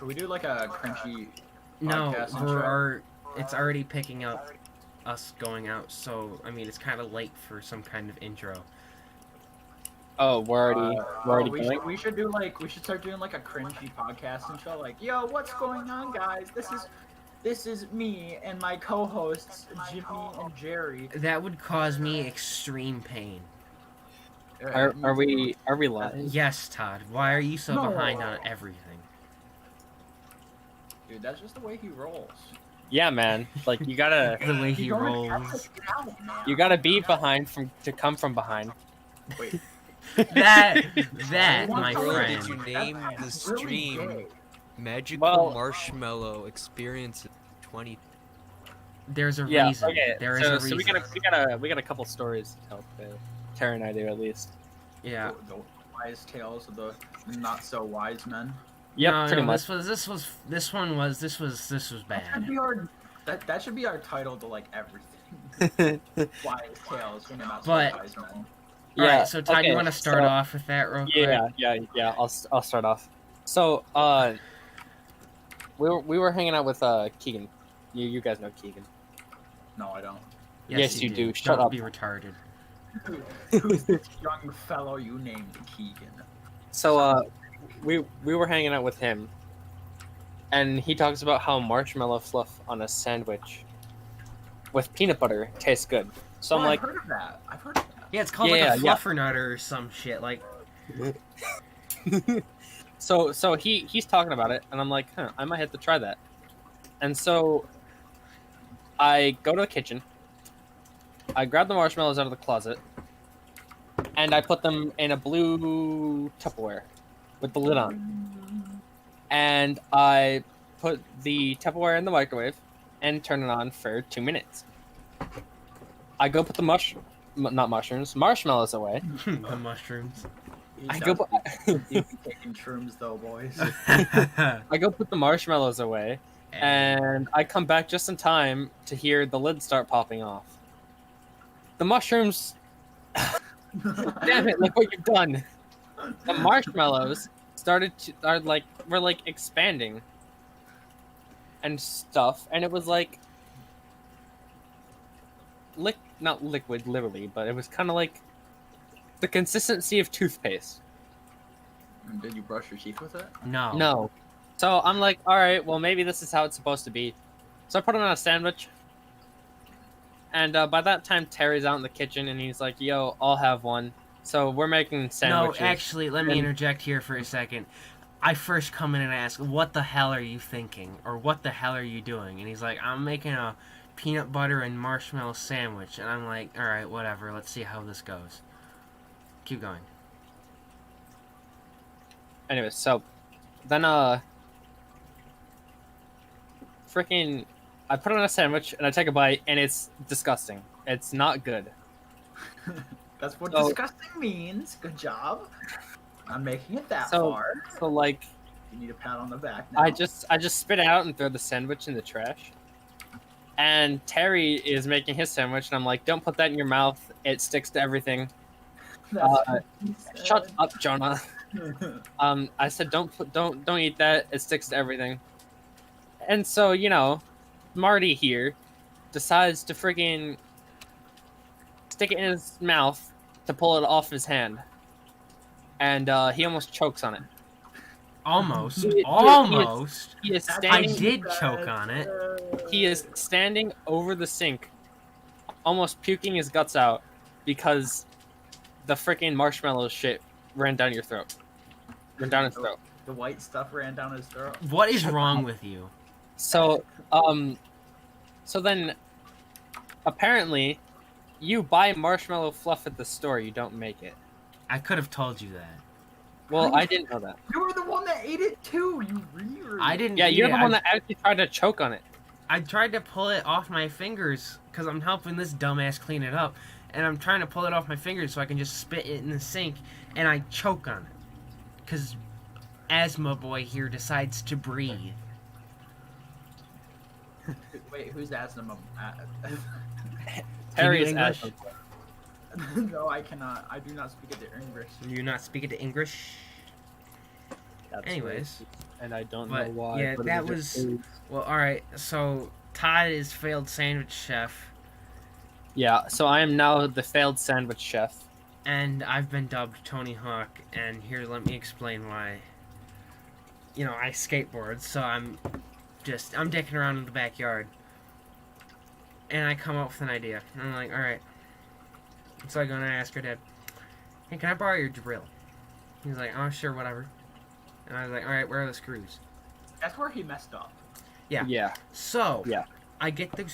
Should we do like a crunchy No, podcast intro? it's already picking up us going out, so I mean it's kind of late for some kind of intro. Oh, we're already we going. we should start doing like a cringy podcast intro, like, yo, what's going on, guys? This is me and my co-hosts Jimmy and Jerry. That would cause me extreme pain. Are we live? Yes, Todd. Why are you so No. behind on everything? Dude, that's just the way he rolls. Yeah, man. Like you gotta The way he You don't rolls. have to get out, man. you gotta be behind to come from behind. Wait, That, my What Did friend. you name the that's really stream gay. Magical Well- Marshmallow Experience 20? There's a Yeah. reason. Okay. There is a So reason. we got a couple stories to tell. Tara and I do at least. Yeah. The wise tales of the not so wise men. Yep, No, pretty no, much. This was That should bad. be our that should be our title to like everything. Wise tales from the not so But- wise men. Alright, so Todd, you okay, want to start so- off with that real quick? Yeah. I'll start off. So, we were hanging out with Keegan. You guys know Keegan. No, I don't. Yes, you do. Shut Don't up. be retarded. Who's this young fellow you named Keegan? So, we were hanging out with him, and he talks about how marshmallow fluff on a sandwich with peanut butter tastes good. So I'm Oh, like, I've heard of that. I've heard of that. Yeah, it's called Yeah, like a yeah. fluffernutter or some shit. Like, so he's talking about it, and I'm like, I might have to try that. And so I go to the kitchen, I grab the marshmallows out of the closet, and I put them in a blue Tupperware with the lid on. And I put the Tupperware in the microwave and turn it on for 2 minutes. I go put the marshmallows away. the mushrooms. I go put, He's taking shrooms though, boys. I go put the marshmallows away, and I come back just in time to hear the lid start popping off. The mushrooms. Damn it! Look what you've done. The marshmallows were like expanding and stuff, and it was like not liquid literally, but it was kind of like the consistency of toothpaste. Did you brush your teeth with it? No. No. So I'm like, all right, well maybe this is how it's supposed to be. So I put it on a sandwich. And by that time, Terry's out in the kitchen, and he's like, "Yo, I'll have one." So we're making sandwiches. No, actually, let me interject here for a second. I first come in and ask, "What the hell are you thinking?" or "What the hell are you doing?" And he's like, "I'm making a peanut butter and marshmallow sandwich." And I'm like, "All right, whatever. Let's see how this goes." Keep going. Anyway, so then freaking, I put it on a sandwich and I take a bite, and it's disgusting. It's not good. That's what So- disgusting means. Good job. I'm making it that So- far. So like, You need a pat on the back now. I just spit it out and throw the sandwich in the trash. And Terry is making his sandwich, and I'm like, "Don't put that in your mouth. It sticks to everything." That's what he Shut said. up, Jonah. I said, don't eat that. It sticks to everything. And so, Marty here decides to freaking stick it in his mouth to pull it off his hand, and he almost chokes on it. Almost. He- Almost. He is That's standing. I did choke on it. He is standing over the sink, almost puking his guts out because the freaking marshmallow shit ran down your throat. Ran down his throat. The white stuff ran down his throat. What is wrong with you? So, so then, apparently, you buy marshmallow fluff at the store. You don't make it. I could have told you that. Well, I didn't know that. You were the one that ate it too. You weird. I didn't. Yeah, you're the I- one that actually tried to choke on it. I tried to pull it off my fingers because I'm helping this dumbass clean it up, and I'm trying to pull it off my fingers so I can just spit it in the sink, and I choke on it because asthma boy here decides to breathe. Wait, who's asthma? Terry is English? asthma. No, I cannot. I do not speak it in English. Do you not speak it to English? That's Anyways. racist, and I don't know But why. yeah, but that it was is. well. All right, so Todd is failed sandwich chef, Yeah, so I am now the failed sandwich chef. and I've been dubbed Tony Hawk. And here, let me explain why. You know, I skateboard, so I'm dicking around in the backyard, and I come up with an idea. And I'm like, all right. So I go and I ask her dad, "Hey, can I borrow your drill?" He's like, "Oh, sure, whatever." And I was like, "All right, where are the screws?" That's where he messed up. Yeah. Yeah. So Yeah. I get the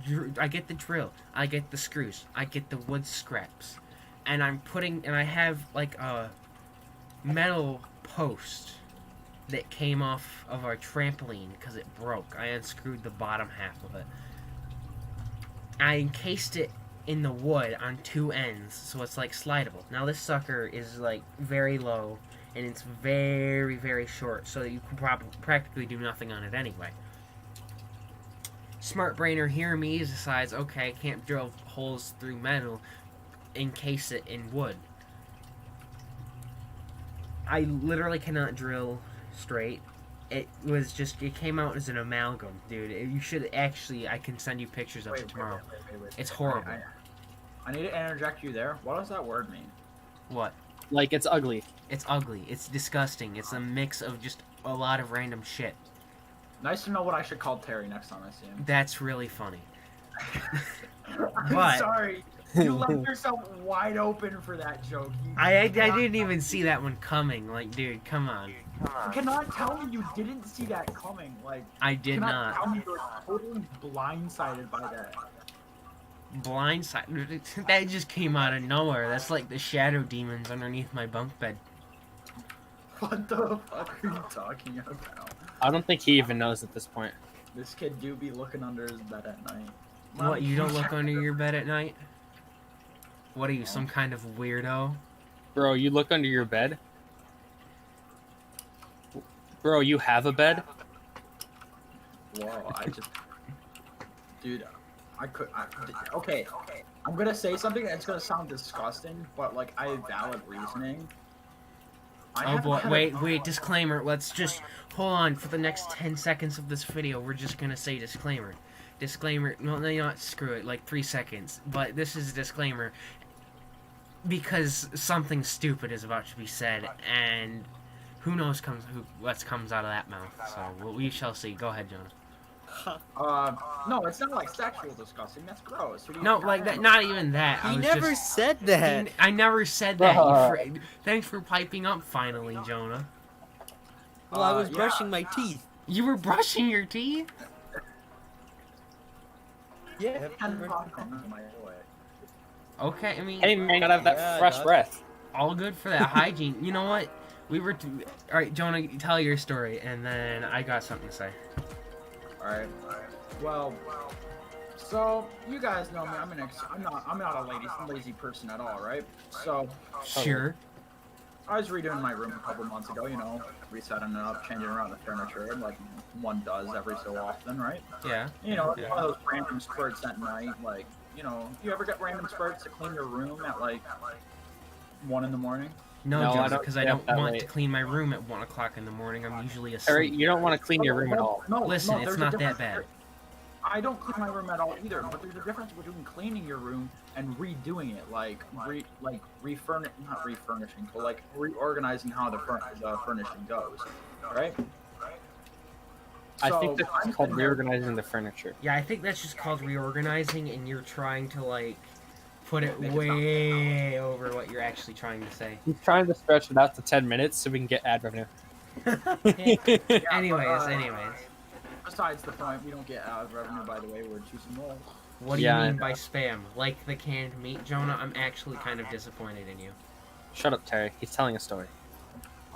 drill, I get the screws, I get the wood scraps, and I have like a metal post that came off of our trampoline because it broke. I unscrewed the bottom half of it. I encased it in the wood on two ends, so it's like slidable. Now this sucker is like very low, and it's very, very short, so you can practically do nothing on it anyway. Smart brainer hear me decides, okay, can't drill holes through metal, encase it in wood. I literally cannot drill straight. It came out as an amalgam, dude. You should actually, I can send you pictures of it tomorrow. It's horrible. I need to interject you there. What does that word mean? What? Like, it's ugly. It's ugly. It's disgusting. It's a mix of just a lot of random shit. Nice to know what I should call Terry next time I see him. That's really funny. I'm But- sorry. You left yourself wide open for that joke. I didn't even see that one coming. Like, dude, come on. You cannot tell me you didn't see that coming. Like, I did cannot tell not. me you were totally blindsided by that. Blindside. That just came out of nowhere. That's like the shadow demons underneath my bunk bed. What the fuck are you talking about? I don't think he even knows at this point. This kid do be looking under his bed at night. What, you don't look under your bed at night? What are you, some kind of weirdo? Bro, you look under your bed? Bro, you have a bed? Whoa, dude, okay, I'm gonna say something that's gonna sound disgusting, but like, I have valid reasoning. Oh boy, wait, disclaimer. Let's just, hold on, for the next 10 seconds of this video, we're just gonna say disclaimer. Disclaimer, no, not screw it, like 3 seconds. But this is a disclaimer, because something stupid is about to be said, and who knows what comes out of that mouth. So, we shall see. Go ahead, Jonah. No, it's not like sexual disgusting. That's gross. No, like that. Not even that. He never said that. I never said that. Thanks for piping up finally, Jonah. Well, I was yeah. brushing my teeth. You were brushing your teeth? Yeah. Okay, I mean, Hey man, gotta have that Yeah, fresh dog. breath. all good for that hygiene. You know what? All right, Jonah, tell your story, and then I got something to say. Alright. Well, so you guys know me. I'm not a lazy person at all, right? So Sure. I was redoing my room a couple months ago. You know, resetting it up, changing around the furniture, like one does every so often, right? Yeah. You know, Yeah. one of those random spurts at night, like, you know, you ever get random spurts to clean your room at like 1 in the morning? No, No, I Jonah, don't because I stay up don't that want late. to clean my room at 1 o'clock in the morning. I'm usually Harry, asleep. you don't want to clean your room at all. No, Listen, it's there's a not that difference. bad. I don't clean my room at all either, but there's a difference between cleaning your room and redoing it, like not refurnishing, but like reorganizing how the furnishing goes, right? I think So, that's called reorganizing the furniture. Yeah, I think that's just called reorganizing, and you're trying to, like, put it Make it way over what you're actually trying to say. He's trying to stretch it out to 10 minutes so we can get ad revenue. Anyways. Besides the point, we don't get ad revenue, by the way. We're too small. What do Yeah, I you mean know. by spam? Like the canned meat, Jonah? I'm actually kind of disappointed in you. Shut up, Terry. He's telling a story.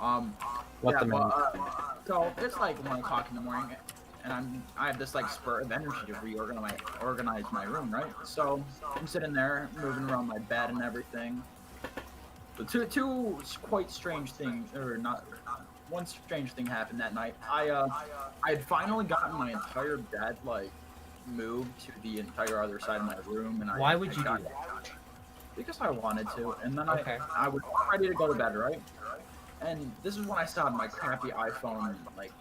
Let Yeah, the man. so it's like 1 o'clock in the morning, and I have this like spurt of energy to organize my room, right? So I'm sitting there moving around my bed and everything. But two quite strange things, or not. One strange thing happened that night. I had finally gotten my entire bed like moved to the entire other side of my room, and Why would you do got- Because I wanted to, and then Okay. I was ready to go to bed, right? and this is when I still had my crappy iPhone, like,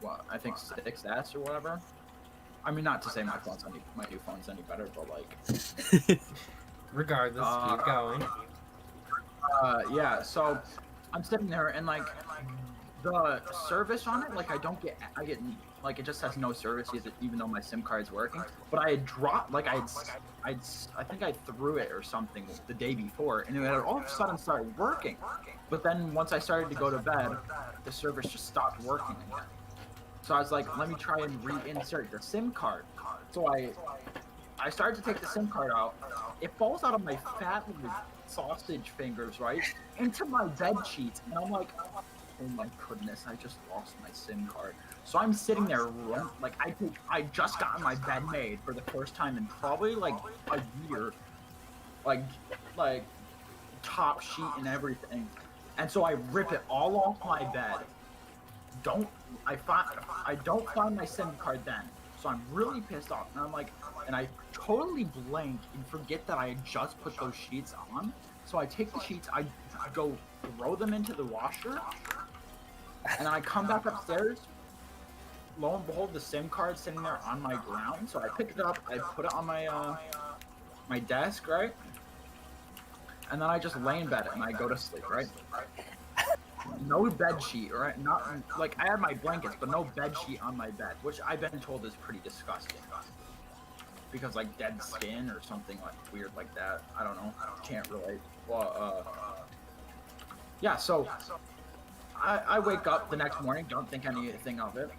what, I think 6S or whatever. I mean, not to say my new phone's any better, but like, Regardless, keep going. yeah. So I'm sitting there, and like, the service on it, like, I get like, it just has no service even though my SIM card's working. But I had dropped, like, I think I threw it or something the day before, and it had all of a sudden started working. But then once I started to go to bed, the service just stopped working again. So I was like, let me try and reinsert the SIM card. So I started to take the SIM card out. It falls out of my fat little sausage fingers, right, into my bed sheets, and I'm like, oh my goodness, I just lost my SIM card. So I'm sitting there, like, I just got my bed made for the first time in probably like a year, like top sheet and everything, and so I rip it all off my bed. I don't find my SIM card then, so I'm really pissed off, and I'm like, and I totally blank and forget that I had just put those sheets on. So I take the sheets, I go throw them into the washer, and then I come back upstairs. Lo and behold, the SIM card sitting there on my ground. So I pick it up, I put it on my my desk, right? And then I just lay in bed and I go to sleep, right? No bed sheet, right? Not like, I had my blankets, but no bed sheet on my bed, which I've been told is pretty disgusting. Because like dead skin or something like weird like that. I don't know. Can't relate. Well, yeah. So I wake up the next morning, don't think anything of it.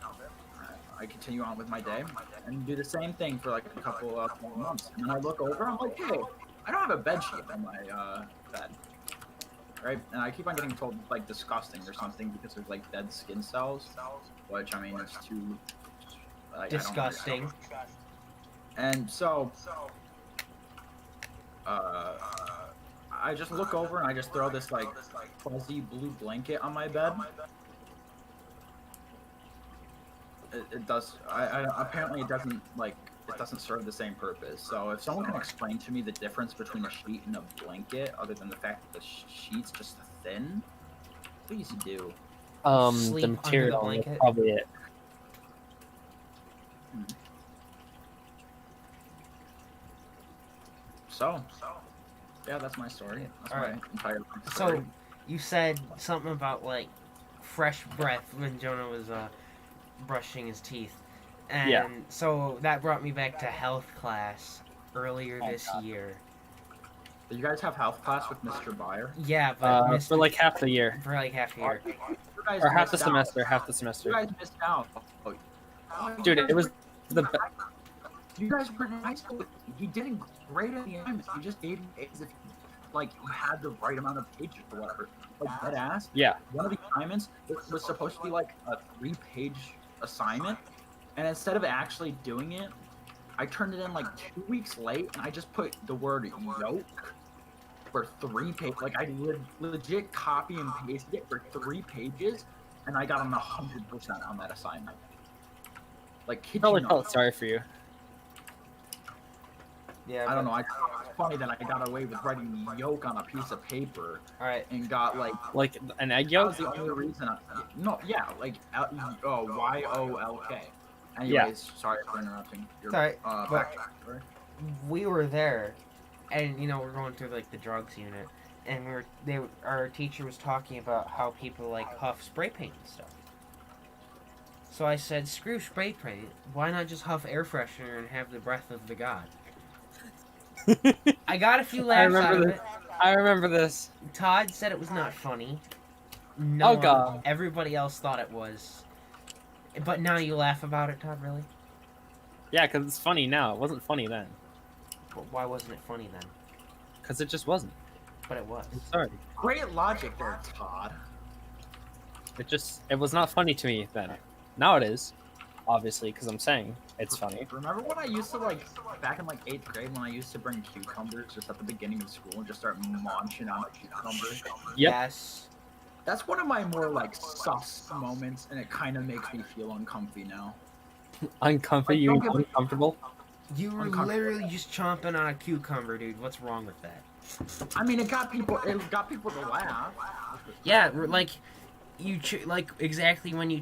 I continue on with my day and do the same thing for like a couple of months. And then I look over, I'm like, hey, I don't have a bed sheet on my bed. Right? And I keep on getting told it's like disgusting or something because there's like dead skin cells, which I mean, it's too like, Disgusting. And so I just look over and I just throw this like fuzzy blue blanket on my bed. It does. Apparently it doesn't serve the same purpose. So if someone can explain to me the difference between a sheet and a blanket, other than the fact that the sheet's just thin, please do. Sleep The under the material is blanket. probably it. So, yeah, that's my story. That's my Alright. entire life story. So, you said something about, like, fresh breath when Jonah was brushing his teeth. And Yeah. so that brought me back to health class earlier Oh, this God. year. Did you guys have health class with Mr. Byer? Yeah, but For like half the year. for like half a year. You guys Or half the missed out. semester, half the You semester. guys missed out. Oh, you Dude, guys it was were- the be- You guys were in high school. He didn't grade any assignments. He just gave me A's if like you had the right amount of pages or whatever. Like dead ass. Yeah. One of the assignments was supposed to be like a 3-page assignment, and instead of actually doing it, I turned it in like 2 weeks late, and I just put the word yolk for 3 pages. Like I legit copy and pasted it for 3 pages, and I got an 100% on that assignment. Like, kid Probably you not. felt sorry for you. Yeah, I don't know. It's funny that I got away with writing yolk on a piece of paper Alright, and got like. Like an egg That yolk? was the only reason. YOLK. Anyways, sorry for interrupting. Your, It's alright, but- back story. we were there, and, you know, we're going through, like, the drugs unit, and our teacher was talking about how people, like, huff spray paint and stuff. So I said, screw spray paint, why not just huff air freshener and have the breath of the god? I got a few laughs out of it. I remember this. Todd said it was not funny. No Oh, God. Everybody else thought it was. But now you laugh about it, Todd, really? Yeah, because it's funny now. It wasn't funny then. But why wasn't it funny then? Because it just wasn't. But it was. I'm sorry. Great logic there, Todd. It was not funny to me then. Now it is. Obviously, because I'm saying it's funny. Remember when I used to like back in like 8th grade when I used to bring cucumbers just at the beginning of school and just start munching on a cucumber? Yep. Yes. That's one of my more like sus moments, and it kind of makes me feel uncomfy now. Uncomfy, Like, you don't get me- uncomfortable? You were Uncomfortable. literally just chomping on a cucumber, dude. What's wrong with that? I mean, it got people to laugh. Yeah, like, like exactly when you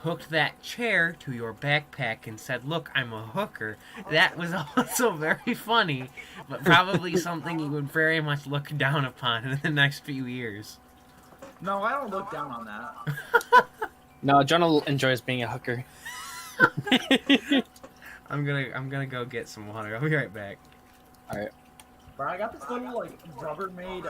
hooked that chair to your backpack and said, "Look, I'm a hooker." That was also very funny, but probably something you would very much look down upon in the next few years. No, I don't look down on that. No, Jonah enjoys being a hooker. I'm gonna go get some water. I'll be right back. But I got this little like Rubbermaid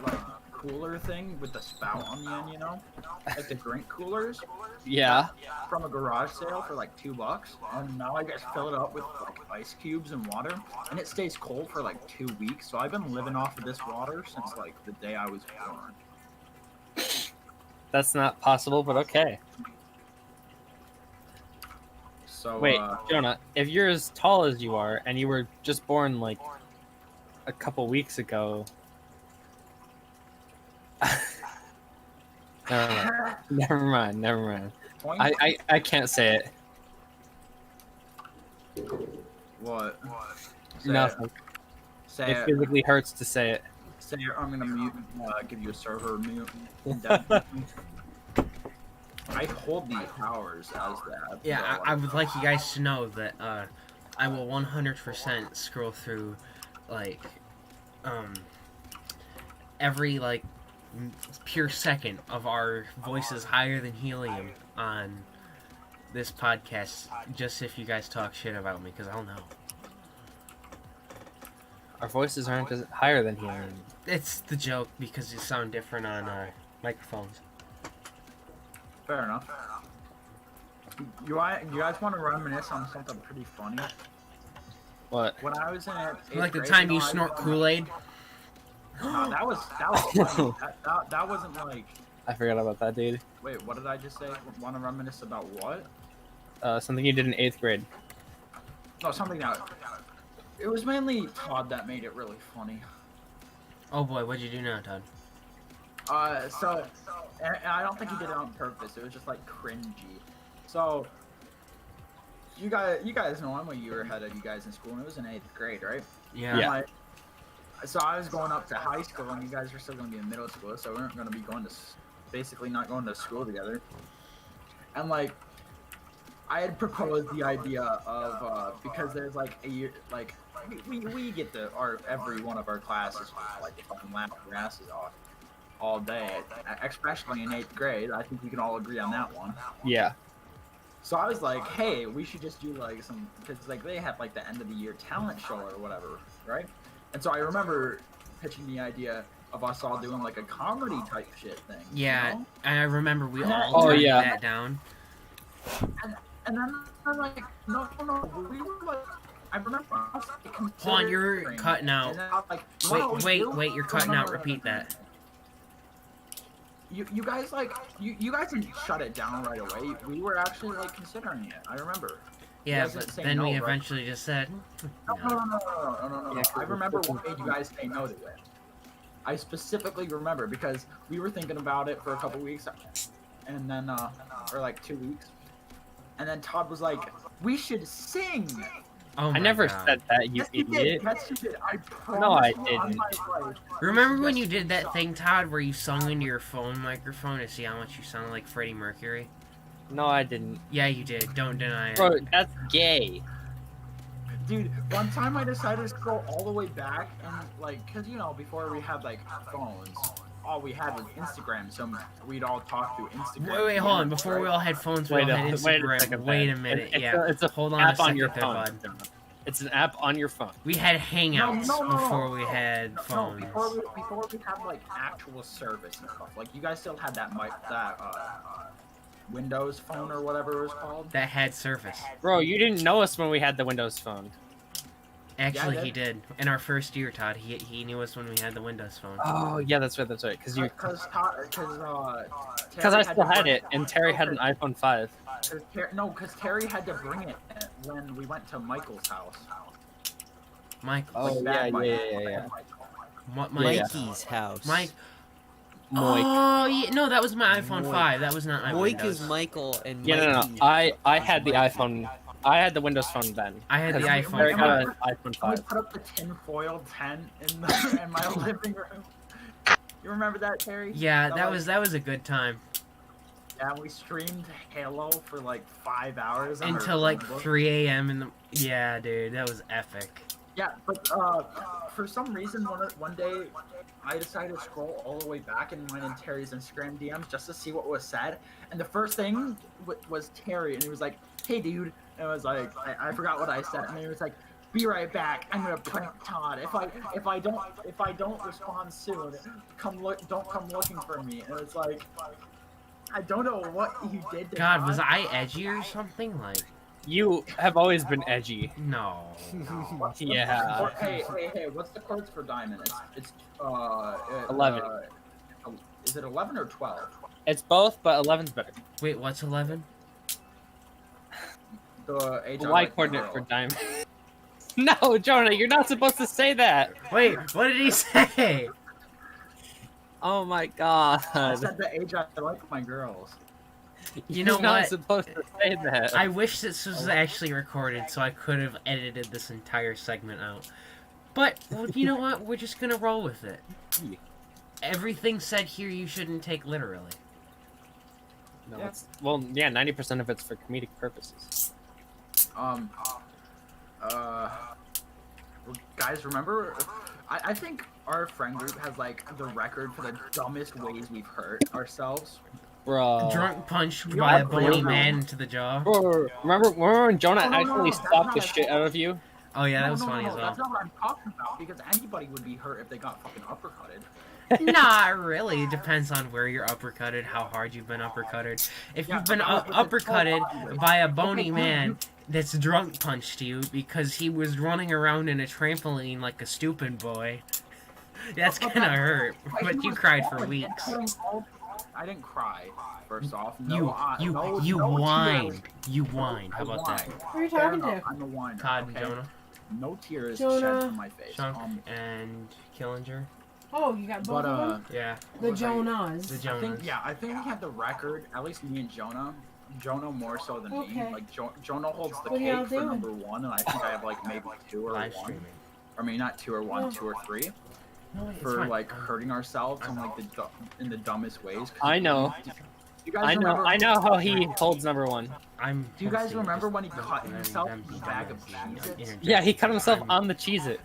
like cooler thing with the spout on the end, you know, like the drink coolers. Yeah. From a garage sale for like $2, and now I just fill it up with like ice cubes and water, and it stays cold for like 2 weeks. So I've been living off of this water since like the day I was born. That's not possible, but okay. So Wait, Jonah, if you're as tall as you are and you were just born like a couple weeks ago. Never mind. I can't say it. What? Say Nothing. It. Say It physically hurts to say it. Say it, or I'm gonna mute. Give you a server mute. I hold these powers as that. Yeah, so, I would like you guys to know that I will 100% scroll through like every like pure second of our voices higher than helium on this podcast, just if you guys talk shit about me, because I'll know. Our voices aren't as higher than helium. It's the joke because you sound different on microphones. Fair enough. You guys want to reminisce on something pretty funny? What? When I was in eighth Like the grade, time you I snort was- Kool-Aid. No, that was funny. that wasn't like. I forgot about that, dude. Wait, what did I just say? Want to reminisce about what? Something you did in 8th grade. No, something that. It was mainly Todd that made it really funny. Oh boy, what'd you do now, Todd? So, and I don't think he did it on purpose. It was just like cringy. So, you guys know I'm a year ahead of you guys in school, and it was in 8th grade, right? Yeah. Yeah. Like, so I was going up to high school, and you guys were still going to be in middle school, so we weren't going to be going to, basically not going to school together. And like, I had proposed the idea of because there's like a year, like we get every one of our classes like fucking laugh our asses off all day, especially in 8th grade. I think we can all agree on that one. Yeah. So I was like, hey, we should just do like some, because like they have like the end of the year talent show or whatever, right? And so I remember pitching the idea of us all doing like a comedy type shit thing. Yeah, You know? I remember we all Oh, turned yeah. that down. And then I'm like, no, we were like, I remember. I was, like, Hold on, you're considering- cutting out. and then I was like, no, Wait, you're cutting out. Repeat that. You guys like you guys didn't shut it down right away. We were actually like considering it. I remember. Yeah, guys but didn't say then no, we right? eventually just said, No. Yeah, I remember what made you guys say no to it. I specifically remember because we were thinking about it for a couple weeks, and then or like 2 weeks, and then Todd was like, "We should sing." "Oh my I never God." said that, you Yes, you did. idiot. Yes, you did. I promise. No, I you on didn't. my life. Remember when Yes, you did that suck. thing, Todd, where you sung into your phone microphone to see how much you sounded like Freddie Mercury? No, I didn't. Yeah, you did. Don't deny it. Bro, that's gay. Dude, one time I decided to scroll all the way back and like, cause you know, before we had like phones, all we had was Instagram, so we'd all talk through Instagram. Wait, hold on. Before we all had phones, we all had Instagram. second, Wait a man. minute. It's Yeah. it's a Hold on app a second on your there, phone. bud. It's an app on your phone. We had Hangouts No. before we had No, phones. before we had like actual service and stuff. Like you guys still had that Windows phone or whatever it was called. That had Surface. Bro, you didn't know us when we had the Windows phone. Actually, Yeah, I he did. In our first year, Todd, he knew us when we had the Windows phone. Oh, yeah, that's right. Because Because I still had it, and Terry had an iPhone 5. Because Terry had to bring it when we went to Michael's house. Michael. Oh, Like, yeah, bad Michael, yeah. bad Michael. Mikey's house. Mike. Moik. Oh, yeah, no, that was my iPhone Moik. 5. That was not my Moik Windows. is Michael and Yeah, no. Mikey. I had the iPhone. I had the Windows phone then. I had the 'Cause iPhone Terry got 5. an iPhone Can we 5. put up the tinfoil tent in my living room? You remember that, Terry? Yeah, that like- was a good time. Yeah, we streamed Halo for like 5 hours on our Until like Chromebook. 3 a.m. in the. Yeah, dude, that was epic. Yeah, but for some reason, one day, I decided to scroll all the way back in mine and Terry's Instagram DMs just to see what was said, and the first thing was Terry, and he was like, "Hey, dude," and I was like, I forgot what I said, and he was like, "Be right back. I'm gonna prank Todd. If I don't respond soon, don't come looking for me." And it's like, I don't know what you did to God, Todd. was I edgy or something? Like, You have always been edgy. no. Yeah. Hey, what's the chords for diamond? It's 11. Is it 11 or 12? It's both, but 11's better. Wait, what's 11? The age The I Y like the coordinate girl. for diamond. No, Jonah, you're not supposed to say that. Wait, what did he say? Oh my I god. said the age I like my girls. You know You're not what? supposed to say that. I wish this was actually recorded so I could have edited this entire segment out. But, well, you know what? We're just gonna roll with it. Everything said here you shouldn't take literally. No, Yeah. it's, well, yeah, 90% of it's for comedic purposes. Guys, remember? I think our friend group has like the record for the dumbest ways we've hurt ourselves. Bro. Drunk punch You by are a bony crazy. man into the jaw. Bro, remember when Jonah No, actually that's stopped not the a- shit out of you? Oh yeah, that was no, funny as well. That's not what I'm talking about, because anybody would be hurt if they got fucking uppercutted. Not really. It depends on where you're uppercutted, how hard you've been uppercutted. If Yeah, you've been but it's so uppercutted obvious. by a bony Okay, man that's drunk punched you because he was running around in a trampoline like a stupid boy, that's But gonna that- hurt. But he you was cried for falling and weeks. putting all- I didn't cry. First off, no, You no whined. tears. You whined. How I about that? whined. Who are you Fair talking enough, to? I'm a whiner. Todd and okay? Jonah, No tears Jonah. shed from my face. Shunk, and Killinger. Oh, you got both But of them? Yeah, The was I- Jonas. the I Jonas. think I think we had the record. At least me and Jonah. Jonah more so than me. Okay. Like Jonah holds the What are y'all cake for doing? number one, and I think I have like maybe 2 or Live 1. streaming. I mean, not 2 or 1, Oh. 2 or 3 No, it's for fine. like hurting ourselves in like in the dumbest ways. 'Cause I know. You guys I know. remember, I know how he holds number one. I'm. Do you guys hosting, remember just when he let cut me himself them in be his bag dumb of and Cheez-Its? interject. Yeah, he cut himself I'm- on the Cheez-It.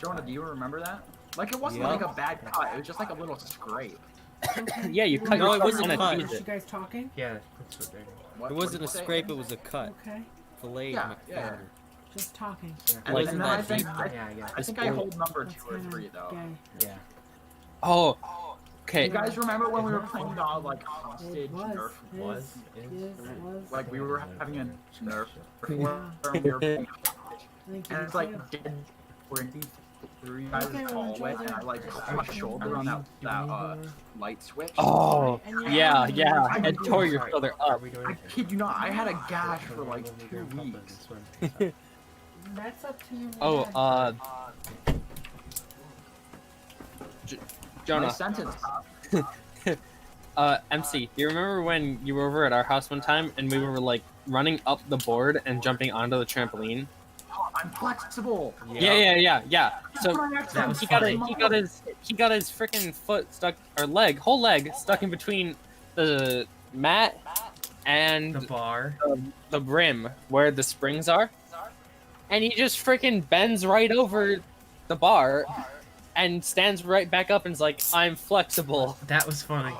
Jonah, do you remember that? Like it wasn't Yeah. like a bad cut. It was just like a little scrape. Yeah, you cut No, it yourself wasn't on a cut. Are you Cheez-It. guys talking? Yeah, that's what they're doing. What, It what wasn't did a you say? scrape, it was a cut. Okay. Filleted Yeah, yeah. McFarland. Just talking. And, Like and then that I think deep. Yeah, yeah. I think I It's hold number That's 2 or kinda 3 though. gay. Yeah. Oh, Do okay. you guys remember when we were playing like hostage It was. Nerf? Was, Is, was. Like we were having a Nerf Yeah. where we were playing hostage, Thank you. and it's like dead sprinting through you guys' Okay, well, hallway, enjoy and I the- like put my shoulder on that light switch. Oh, And you're yeah, not- yeah. I'm And doing tore your sorry. shoulder Are up. we doing I it? kid you not, I had a gash for like 2 weeks. That's up to you. Oh, man. My Jonah. sentence. MC, do you remember when you were over at our house one time and we were like running up the board and jumping onto the trampoline? Oh, I'm flexible. Yeah. So That was he funny. got his freaking foot stuck, or whole leg stuck in between the mat and The bar. the rim where the springs are, and he just freaking bends right over the bar and stands right back up and is like, "I'm flexible." That was funny.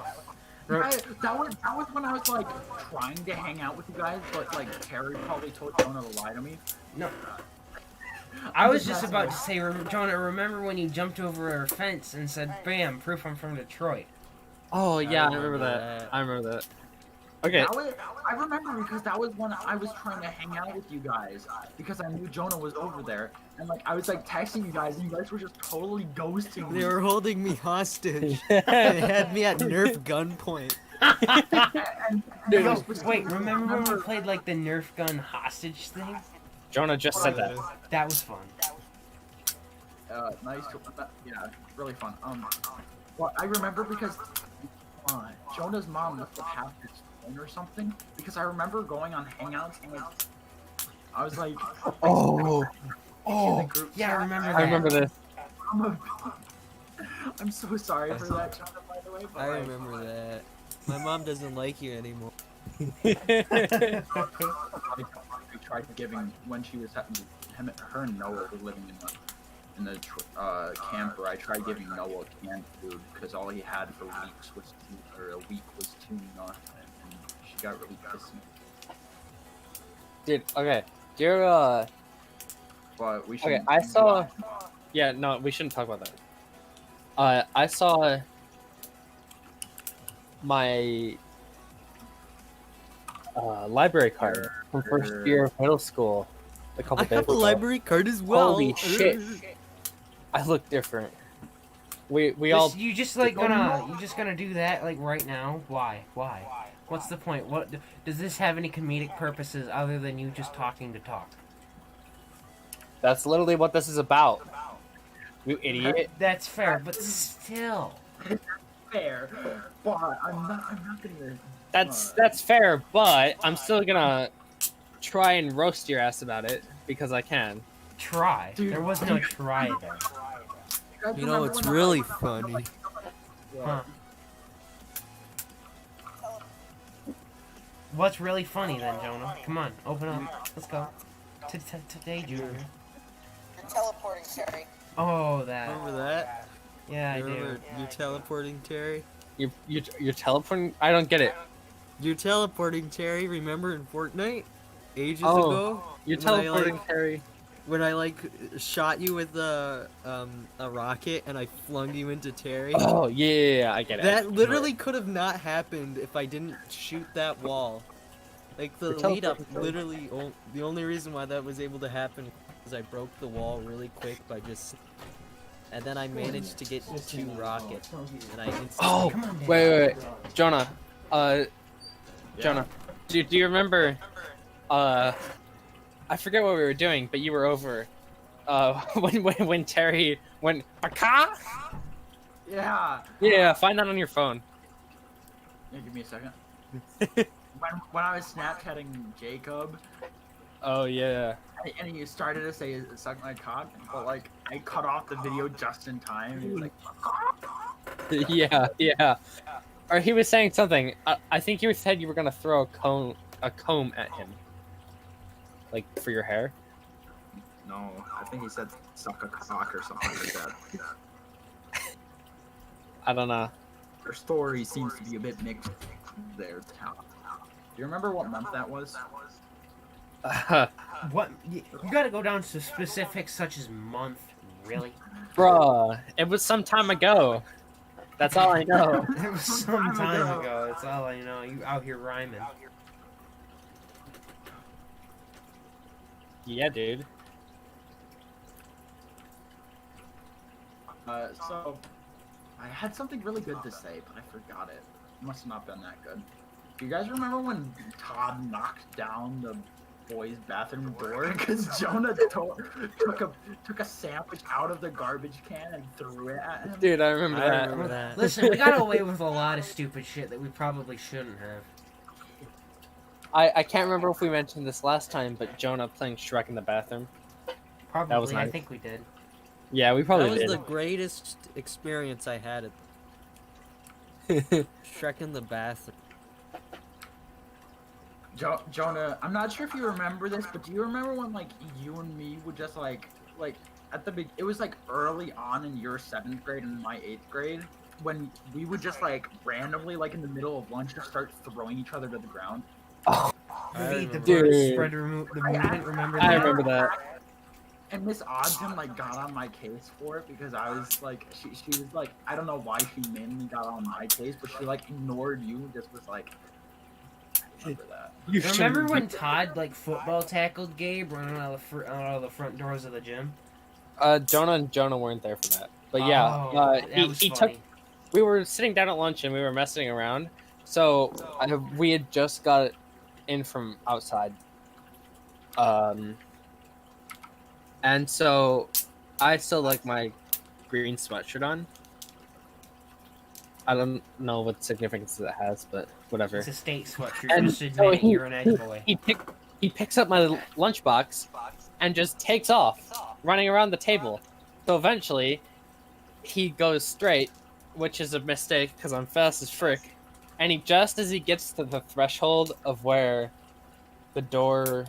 Ro- That was when I was like trying to hang out with you guys, but like Terry probably told Jonah to lie to me. No. I was just about to say, Jonah, remember when you jumped over our fence and said, "Bam, proof I'm from Detroit." Oh yeah, I remember remember that. that. I remember that. Okay, I remember because that was when I was trying to hang out with you guys because I knew Jonah was over there, and like I was like texting you guys, and you guys were just totally ghosting me. They were holding me hostage. They had me at Nerf gunpoint. and Yo, you guys was- wait, remember when we played like the Nerf gun hostage thing? Jonah just said that. That was fun. Nice. Yeah, really fun. Well, I remember because Jonah's mom must have had his phone or something because I remember going on Hangouts and like I was like, Oh, in the group Yeah, I chat, remember I remember this. I'm so sorry for that, Jonah, by the way. But I like, remember that. My mom doesn't like you anymore. I tried giving when she was her and Noah were living in the camper. I tried giving Noah canned food because all he had for weeks was a week was tuna, and she got really pissy. Dude, okay. You're But we should. okay. I saw. Yeah, no, we shouldn't talk about that. I saw my library card from first year of middle school a couple I days have a ago. library card as well. Holy shit! I look different. We all. You just gonna do that like right now? Why? What's the point? What does this have any comedic purposes other than you just talking to talk? That's literally what this is about. You idiot. That's fair, but still. fair, but I'm not gonna. That's fair, but I'm still gonna try and roast your ass about it because I can. Try. Dude. There was no try there. You know, it's really funny. Huh. What's really funny then, Jonah? Come on, open up. Let's go. Today, Junior. You're teleporting, Terry. Oh, that. Remember that? Yeah, I Remember do. you're teleporting, Terry? You're teleporting? I don't get it. You're teleporting, Terry. Remember in Fortnite? Ages Oh, ago? You're When I, teleporting, like- Harry. When I shot you with a rocket and I flung you into Terry? Oh yeah, I get it. That literally could have not happened if I didn't shoot that wall. Like the You're lead up, teleporting. literally, the only reason why that was able to happen was I broke the wall really quick by just, and then I managed to get 2 rockets, and I instantly. Oh, Come on, Dan. wait, Jonah. Jonah, do you remember? I forget what we were doing, but you were over. When Terry went Podca? Yeah. Yeah, find that on your phone. Yeah, give me a second. when I was Snapchatting Jacob, Oh yeah. and he started to say "suck my cock," but like I cut off the video just in time. He was like, yeah. Or he was saying something. I think you said you were gonna throw a comb at him, like for your hair. "No, I think he said suck a cock or something like that." I don't know. Her story seems to be a bit mixed there. Do you remember what month that was? What? You gotta go down to specifics such as month, really? Bruh, it was some time ago. That's all I know. It was some time ago. That's all I know. You out here rhyming. Yeah, dude. So I had something really good to say, but I forgot it. It must have not been that good. Do you guys remember when Todd knocked down the boys' bathroom door because Jonah took a sandwich out of the garbage can and threw it at him? Dude, I remember I that. remember that. Listen, we got away with a lot of stupid shit that we probably shouldn't have. I can't remember if we mentioned this last time, but Jonah playing Shrek in the bathroom. Probably, was I nice. think we did. Yeah, we That probably was did. the greatest experience I had at Shrek in the bathroom. Jonah, I'm not sure if you remember this, but do you remember when like you and me would just like at the it was like early on in your 7th grade and my 8th grade when we would just like randomly like in the middle of lunch just start throwing each other to the ground. I The remember bird Dude. spread the movement. Remember I that? remember that. And Miss Ogden like got on my case for it because I was like she was like I don't know why she mainly got on my case, but she like ignored you and just was like I remember that. You Remember when Todd like football tackled Gabe running out of the front doors of the gym? Jonah and Jonah weren't there for that. But yeah, Oh, that was he took. funny. We were sitting down at lunch and we were messing around. So we had just got in from outside. And so I still like my green sweatshirt on. I don't know what significance that has, but whatever. It's a state sweatshirt. And Just so admit you're an edge boy. He picks up my lunchbox and just takes off, running around the table. So eventually, he goes straight, which is a mistake because I'm fast as frick. And just as he gets to the threshold of where the door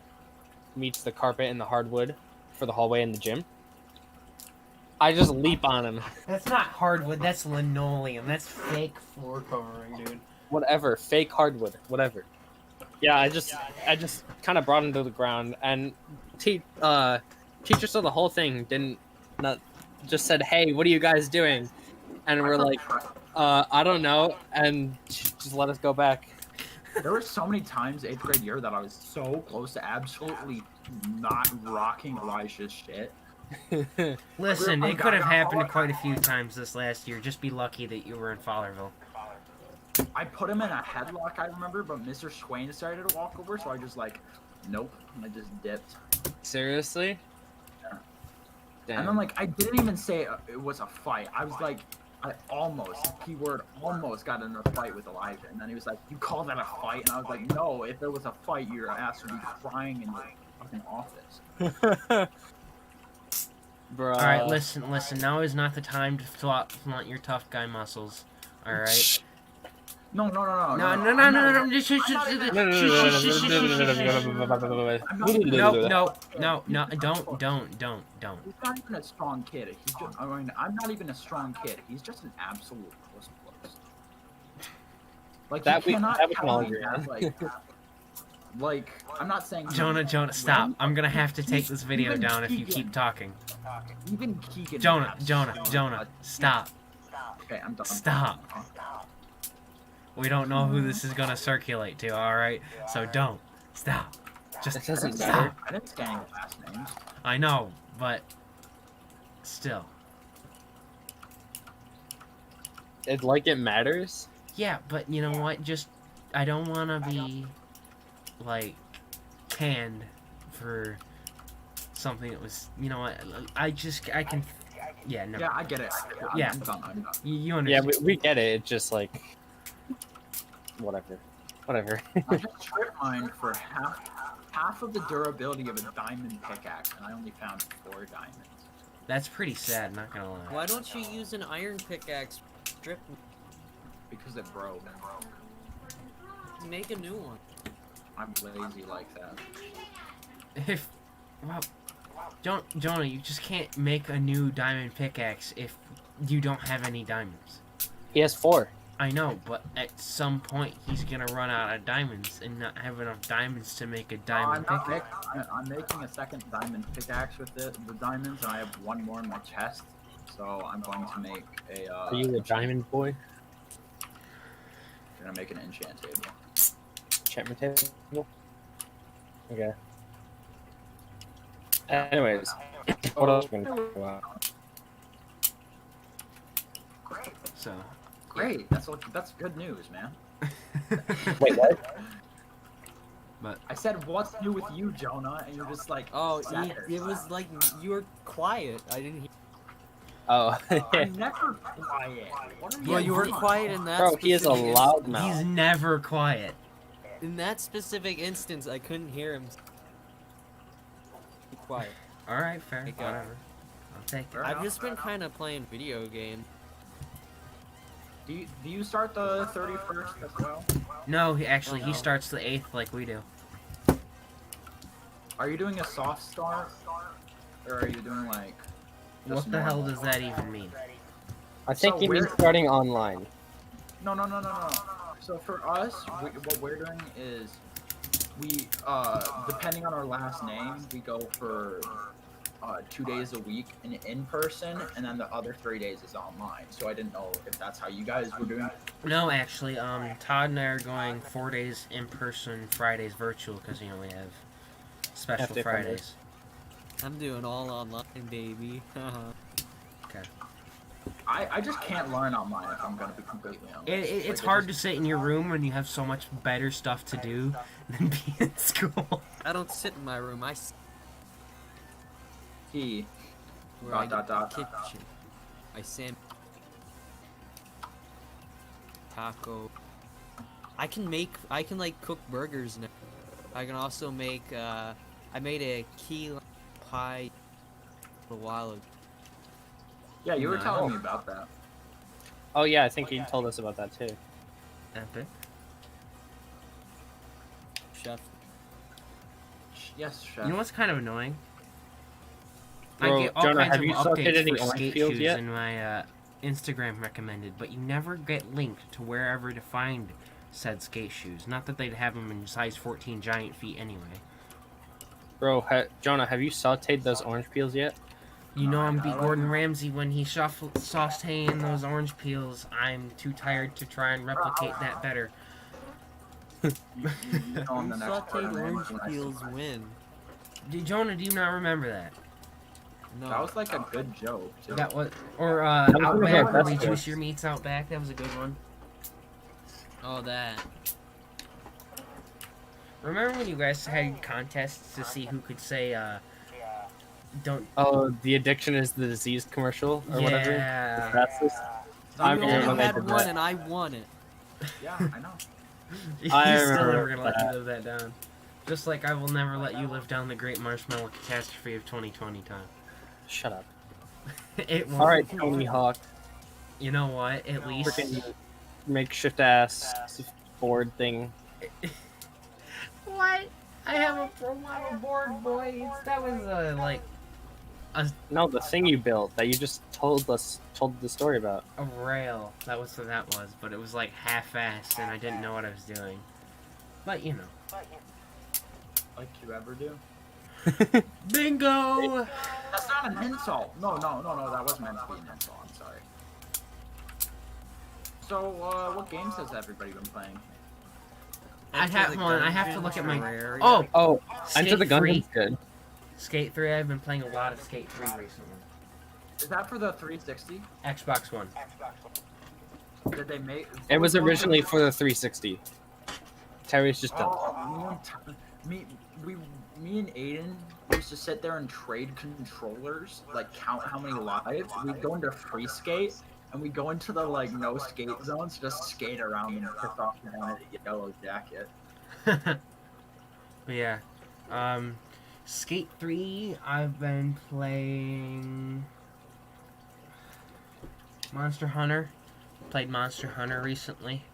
meets the carpet and the hardwood for the hallway in the gym, I just leap on him. That's not hardwood. That's linoleum. That's fake floor covering, dude. Whatever, fake hardwood, whatever. Yeah, I just kind of brought him to the ground, and teacher saw the whole thing. Not just said, "Hey, what are you guys doing?" And we're like, "I don't know," and just let us go back. There were so many times 8th grade year that I was so close to absolutely not rocking Elijah's shit. Listen, it could have happened quite a few times this last year. Just be lucky that you were in Fowlerville. I put him in a headlock, I remember, but Mr. Swain started to walk over, so I just like, nope, and I just dipped. Seriously? Yeah. Damn. And then like, I didn't even say it was a fight. I was like, I almost, keyword, almost got in a fight with Elijah, and then he was like, you call that a fight? And I was like, no, if there was a fight, your ass would be crying in the fucking office. Bro. All right, listen. Now is not the time to flaunt your tough guy muscles. All right. No. No. Don't. He's not even a strong kid. He's just, I mean, I'm not even a strong kid. He's just an absolute puss. Like, That you we cannot can tell all me agree on. that, like, I'm not saying... Jonah, stop. I'm gonna have to take this video Even down if you Keegan- keep talking. Even Keegan... Jonah, stop. Okay, I'm done. Stop. We don't know who this is gonna circulate to, alright? So don't. Stop. Just It doesn't stop. matter. I didn't scan any last names. I know, but still. It's like it matters. Yeah, but you know what? Just, I don't want to be, like, canned for something that was, you know what? I can, yeah, no. Yeah, I get it. Yeah. I'm done. You Yeah, understand. we get it. It's just like whatever. I just tripped mine for half of the durability of a diamond pickaxe, and I only found 4 diamonds. That's pretty sad, not gonna lie. Why don't you use an iron pickaxe? Strip. Because it broke. Make a new one. I'm lazy like that. If, well, Jonah, you just can't make a new diamond pickaxe if you don't have any diamonds. He has 4. I know, but at some point he's gonna run out of diamonds and not have enough diamonds to make a diamond pickaxe. I'm making a second diamond pickaxe with the diamonds, and I have 1 more in my chest. So I'm going to make a. Are you a diamond boy? Gonna make an enchant table. Enchantment table. Okay. Anyways, what else are we gonna talk about? So, Great, that's good news, man. Wait, what? but I said, what's new with you, Jonah? And you're just like, Oh, sat there. it was like you were quiet. I didn't hear. Oh, I'm never quiet. What are Well, you were doing? quiet in that. bro, he is a specific loud he's mouth. never quiet. In that specific instance, I couldn't hear him. Be quiet. All right, fair, Okay. whatever. I'll take it. Fair I've enough, just fair been kind of playing video games. Do you start the 31st as well? No, he no. starts the 8th like we do. Are you doing a soft start? Or are you doing like... What just the hell normal? does that even mean? I think So he means we're- starting online. No. So for us, what we're doing is we, depending on our last name, we go for 2 days a week in person, and then the other 3 days is online. So I didn't know if that's how you guys were doing it. No, actually, Todd and I are going 4 days in person, Fridays virtual, because, you know, we have special Half-day Fridays. I'm doing all online, baby. I just can't learn online if I'm gonna be completely honest. It's hard to sit in your room when you have so much better stuff to do than be in school. I don't sit in my room. I sit He. where Dot, I dot, get dot, the dot. kitchen. I sand taco. I can like cook burgers now. I can also make I made a key lime pie a while ago. Yeah, you were No. telling me about that. Oh yeah, I think you told us about that too. Epic. Chef. Yes, chef. You know what's kind of annoying? Bro, I get all Jonah, kinds have of you sorted updates any for orange skate peels shoes yet? in my Instagram recommended, but you never get linked to wherever to find said skate shoes. Not that they'd have them in size 14 giant feet anyway. Bro, Jonah, have you sauteed those orange peels yet? You know I'm I beat like Gordon them. Ramsay when he sauteing those orange peels. I'm too tired to try and replicate that better. You know I'm the Who next sauteed Gordon orange Ramsay when I see peels mine. win? Jonah, do you not remember that? No. That was like a good joke, too. That was, or was one of our Outback, where we best juice jokes. your meats out back. That was a good one. Oh, that. Remember when you guys had contests to see who could say, don't, Oh, the addiction is the disease commercial or whatever. yeah. That's this. I We remember only when they had did one that. and I won it. Yeah, I know. He's I still remember never gonna let you that. live that down. Just like I will never let you live down the great marshmallow catastrophe of 2020 time. Shut up. It won't. All right, Tony Hawk. You know what? At least. Freaking makeshift ass board thing. What? I have a pro model board, boys. That was like No, the thing you built that you just told the story about. a rail. That was what that was, but it was like half-assed, and I didn't know what I was doing. But you know. Like you ever do. Bingo! That's not an insult. No, that wasn't meant to be an insult. I'm sorry. So, what games has everybody been playing? I have Enter the one. I have to Gungeon look at my. Terraria. Oh, Oh, Skate Enter the 3. Gungeon's good. Skate 3. I've been playing a lot of Skate 3 recently. Is that for the 360? Xbox One. Did they make? It was originally for the 360. Terry's just dumb. Oh, me and Aiden used to sit there and trade controllers, like count how many lives. We'd go into free skate, and we'd go into the like no skate zones, just skate around and piss off the guy in a yellow jacket. But yeah. Skate 3, I've been playing Monster Hunter. Played Monster Hunter recently.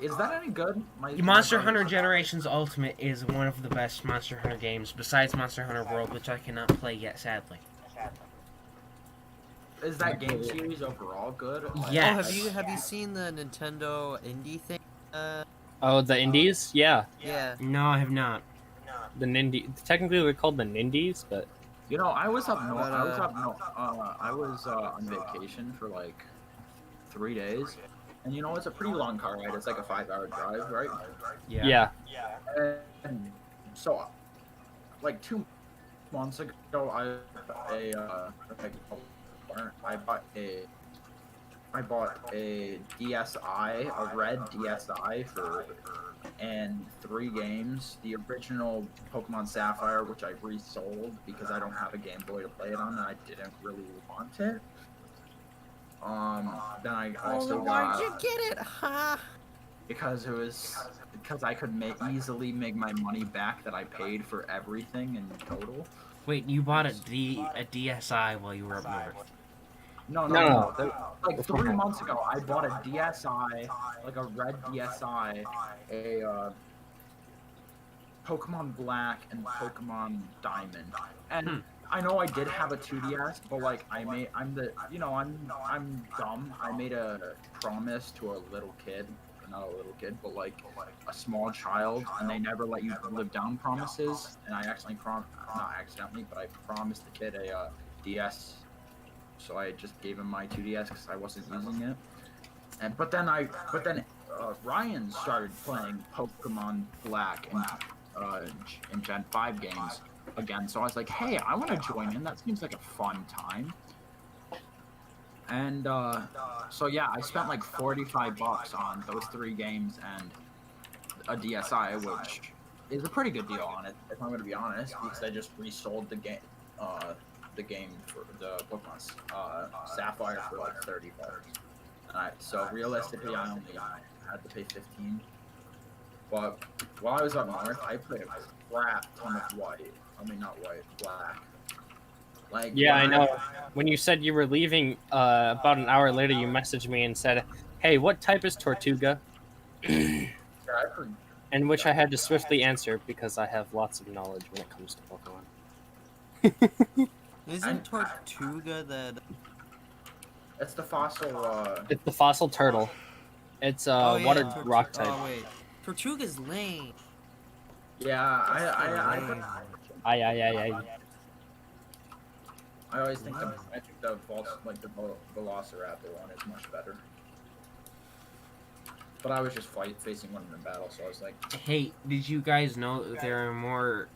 Is that any good? Monster Hunter Generations Ultimate is one of the best Monster Hunter games, besides Monster Hunter World, which I cannot play yet, sadly. Is that game series overall good? Yes. Oh, have you seen the Nintendo indie thing? Oh, the Indies? Yeah. Yeah. No, I have not. The Nindy. Technically, they're called the Nindies, but You know, I was up north. But, I was on vacation for like 3 days, and you know it's a pretty long car ride. It's like a 5-hour drive, right? yeah. And so, like 2 months ago, I bought a DSi, a red DSi and 3 games. The original Pokemon Sapphire, which I resold because I don't have a Game Boy to play it on, and I didn't really want it. Then I also Why'd you got get it, huh? because I could easily make my money back that I paid for everything in total. Wait, you bought a DSi while you were up north? No. Like 3 months ago, I bought a DSi, like a red DSi, a Pokemon Black and Pokemon Diamond. And I know I did have a 2DS, but like I'm dumb. I made a promise to a little kid, not a little kid, but like a small child, and they never let you live down promises. And I actually not accidentally, but I promised the kid a DS. So I just gave him my 2DS because I wasn't using it. But then Ryan started playing Pokemon Black in Gen 5 games again. So I was like, hey, I want to join in. That seems like a fun time. And so yeah, I spent like $45 on those 3 games and a DSi, which is a pretty good deal on it, if I'm going to be honest, because I just resold the game. The game for the Pokemon Sapphire for like $30. So realistically, I only had to pay $15. But while I was up north, I played a crap ton of black. Like, Yeah, I when know. When you said you were leaving, about an hour later, you messaged me and said, "Hey, what type is Tortuga?" I heard- And which I had to swiftly answer because I have lots of knowledge when it comes to Pokemon. Isn't Tortuga that? it's the fossil. It's the fossil turtle. It's Oh yeah, water rock type. Oh wait, Tortuga's lame. Yeah, Lame. I. I always think the Velociraptor one is much better. But I was just facing one in battle, so I was like, Hey, did you guys know that there are more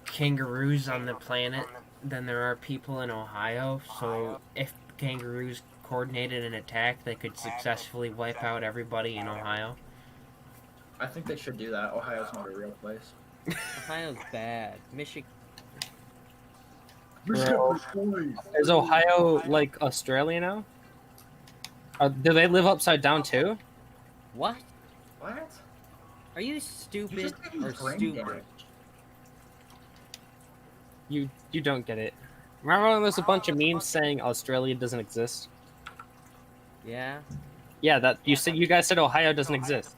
kangaroos on the planet than there are people in Ohio? So if kangaroos coordinated an attack, they could successfully wipe out everybody in Ohio. I think they should do that. Ohio's not a real place. Ohio's bad. Michigan. Bro, is Ohio like Australia now? Do they live upside down too? What? What? Are you You stupid just gave me or brain stupid? damage. You don't get it. Remember when there was a bunch of memes saying Australia doesn't exist? Yeah. Yeah, that you guys said Ohio doesn't exist.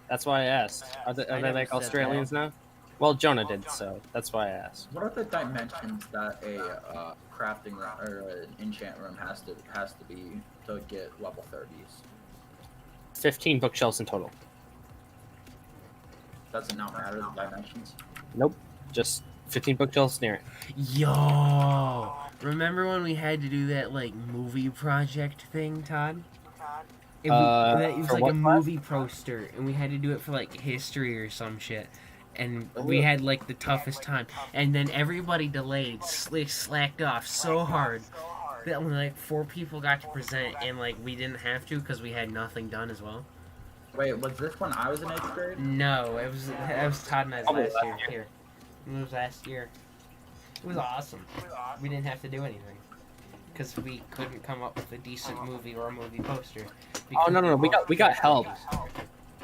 That's why I asked. Are they never like said Australians now? Well, Jonah did, so that's why I asked. What are the dimensions that a crafting room or an enchant room has to be to get level 30s? 15 bookshelves in total. Does it not matter the dimensions? Nope, just 15 bookshelves near it. Yo! Remember when we had to do that, like, movie project thing, Todd? It was for like what a class? movie poster, and we had to do it for, like, history or some shit. And we had, like, the toughest time. And then everybody delayed, slacked off so hard that only, like, 4 people got to present, and, like, we didn't have to because we had nothing done as well. Wait, was this when I was in 8th grade? No, it was Todd and I's Probably last last year. Here. It was last year. It was awesome. We didn't have to do anything. Because we couldn't come up with a decent movie or a movie poster. Oh no, we got help.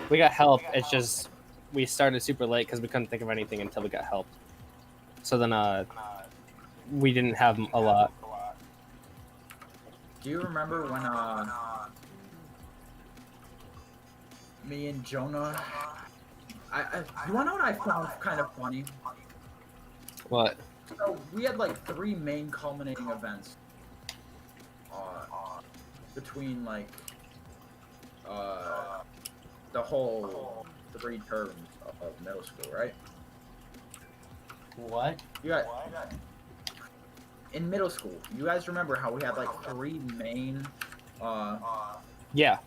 We got help. It's just we started super late because we couldn't think of anything until we got help. So then we didn't have a lot. Do you remember when me and Jonah? You wanna know what I found kind of funny? What? So we had like 3 main culminating events between like the whole 3 terms of middle school, right? What? You got in middle school. You guys remember how we had like 3 main Yeah.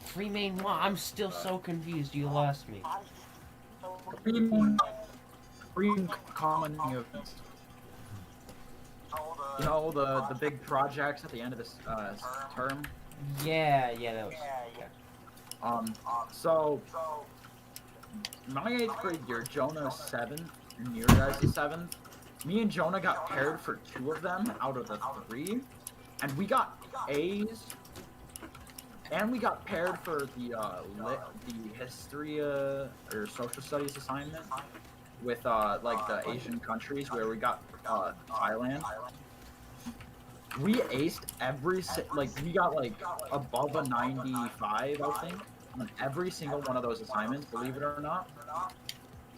3 main what? I'm still so confused. You lost me. 3 common events. You know the big projects at the end of this term. Yeah, that was. So my 8th grade year, Jonah's 7th, and your guys' 7th. Me and Jonah got paired for 2 of them out of the 3, and we got A's. And we got paired for the history or social studies assignment with like the Asian countries where we got Thailand. We aced we got like above a 95, I think, on every single one of those assignments, believe it or not.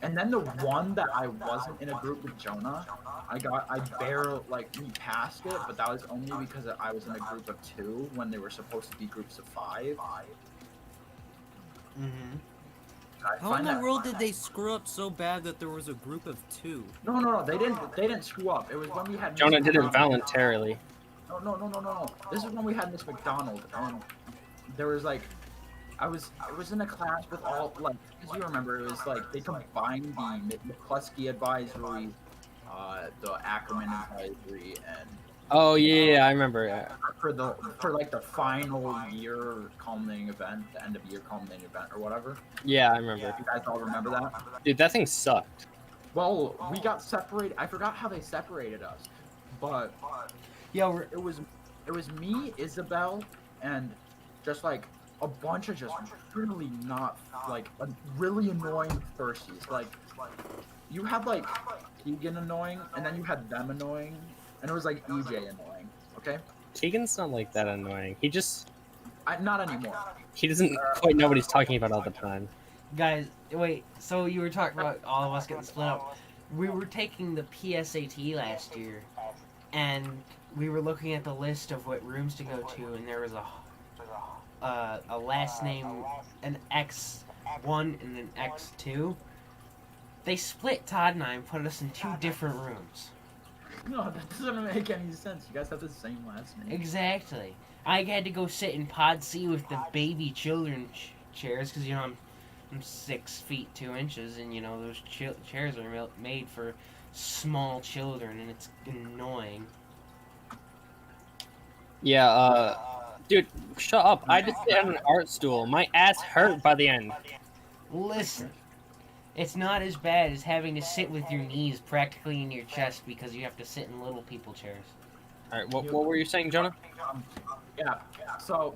And then the one that I wasn't in a group with Jonah, I barely, we passed it, but that was only because I was in a group of 2 when they were supposed to be groups of 5. Mm-hmm. How in the world did they screw up so bad that there was a group of 2? No, they didn't screw up. It was when we had Jonah Miss did it McDonald. voluntarily. No. This is when we had Miss McDonald, and there was I was in a class with all as you remember, it was like they combined the McCluskey advisory, the Ackerman advisory, and Oh yeah, I remember. Yeah. for the final year culminating event, the end of year culminating event or whatever. Yeah, I remember. You guys all remember that? Dude, that thing sucked. Well, we got separated. I forgot how they separated us, but Yo, it was me, Isabel, and just like a bunch of just really not really annoying thirsties. you had like Keegan annoying, and then you had them annoying, and it was like EJ annoying. Okay, Tegan's not like that annoying. not anymore. He doesn't quite know what he's talking about all the time. Guys, wait. So you were talking about all of us getting split up. We were taking the PSAT last year, and we were looking at the list of what rooms to go to, and there was a last name, an X1 and an X2. They split Todd and I and put us in 2 different rooms. No, that doesn't make any sense. You guys have the same last name. Exactly. I had to go sit in Pod C with the baby children chairs because I'm 6 feet 2 inches, and those chairs are made for small children, and it's annoying. Yeah, dude, shut up. I just sit on an art stool. My ass hurt by the end. Listen, it's not as bad as having to sit with your knees practically in your chest because you have to sit in little people chairs. Alright, what were you saying, Jonah? Yeah. So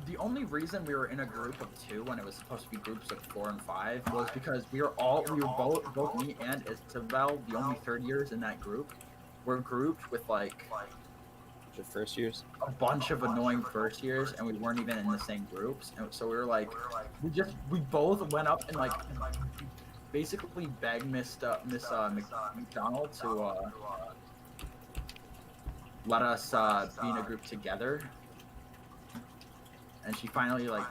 the only reason we were in a group of 2 when it was supposed to be groups of 4 and 5 was because we were both me and Isabel, the only 3rd years in that group, were grouped with like The first years? a bunch of annoying first years, and we weren't even in the same groups. And so we were like, we both went up and like basically begged Miss McDonald to let us be in a group together. And she finally like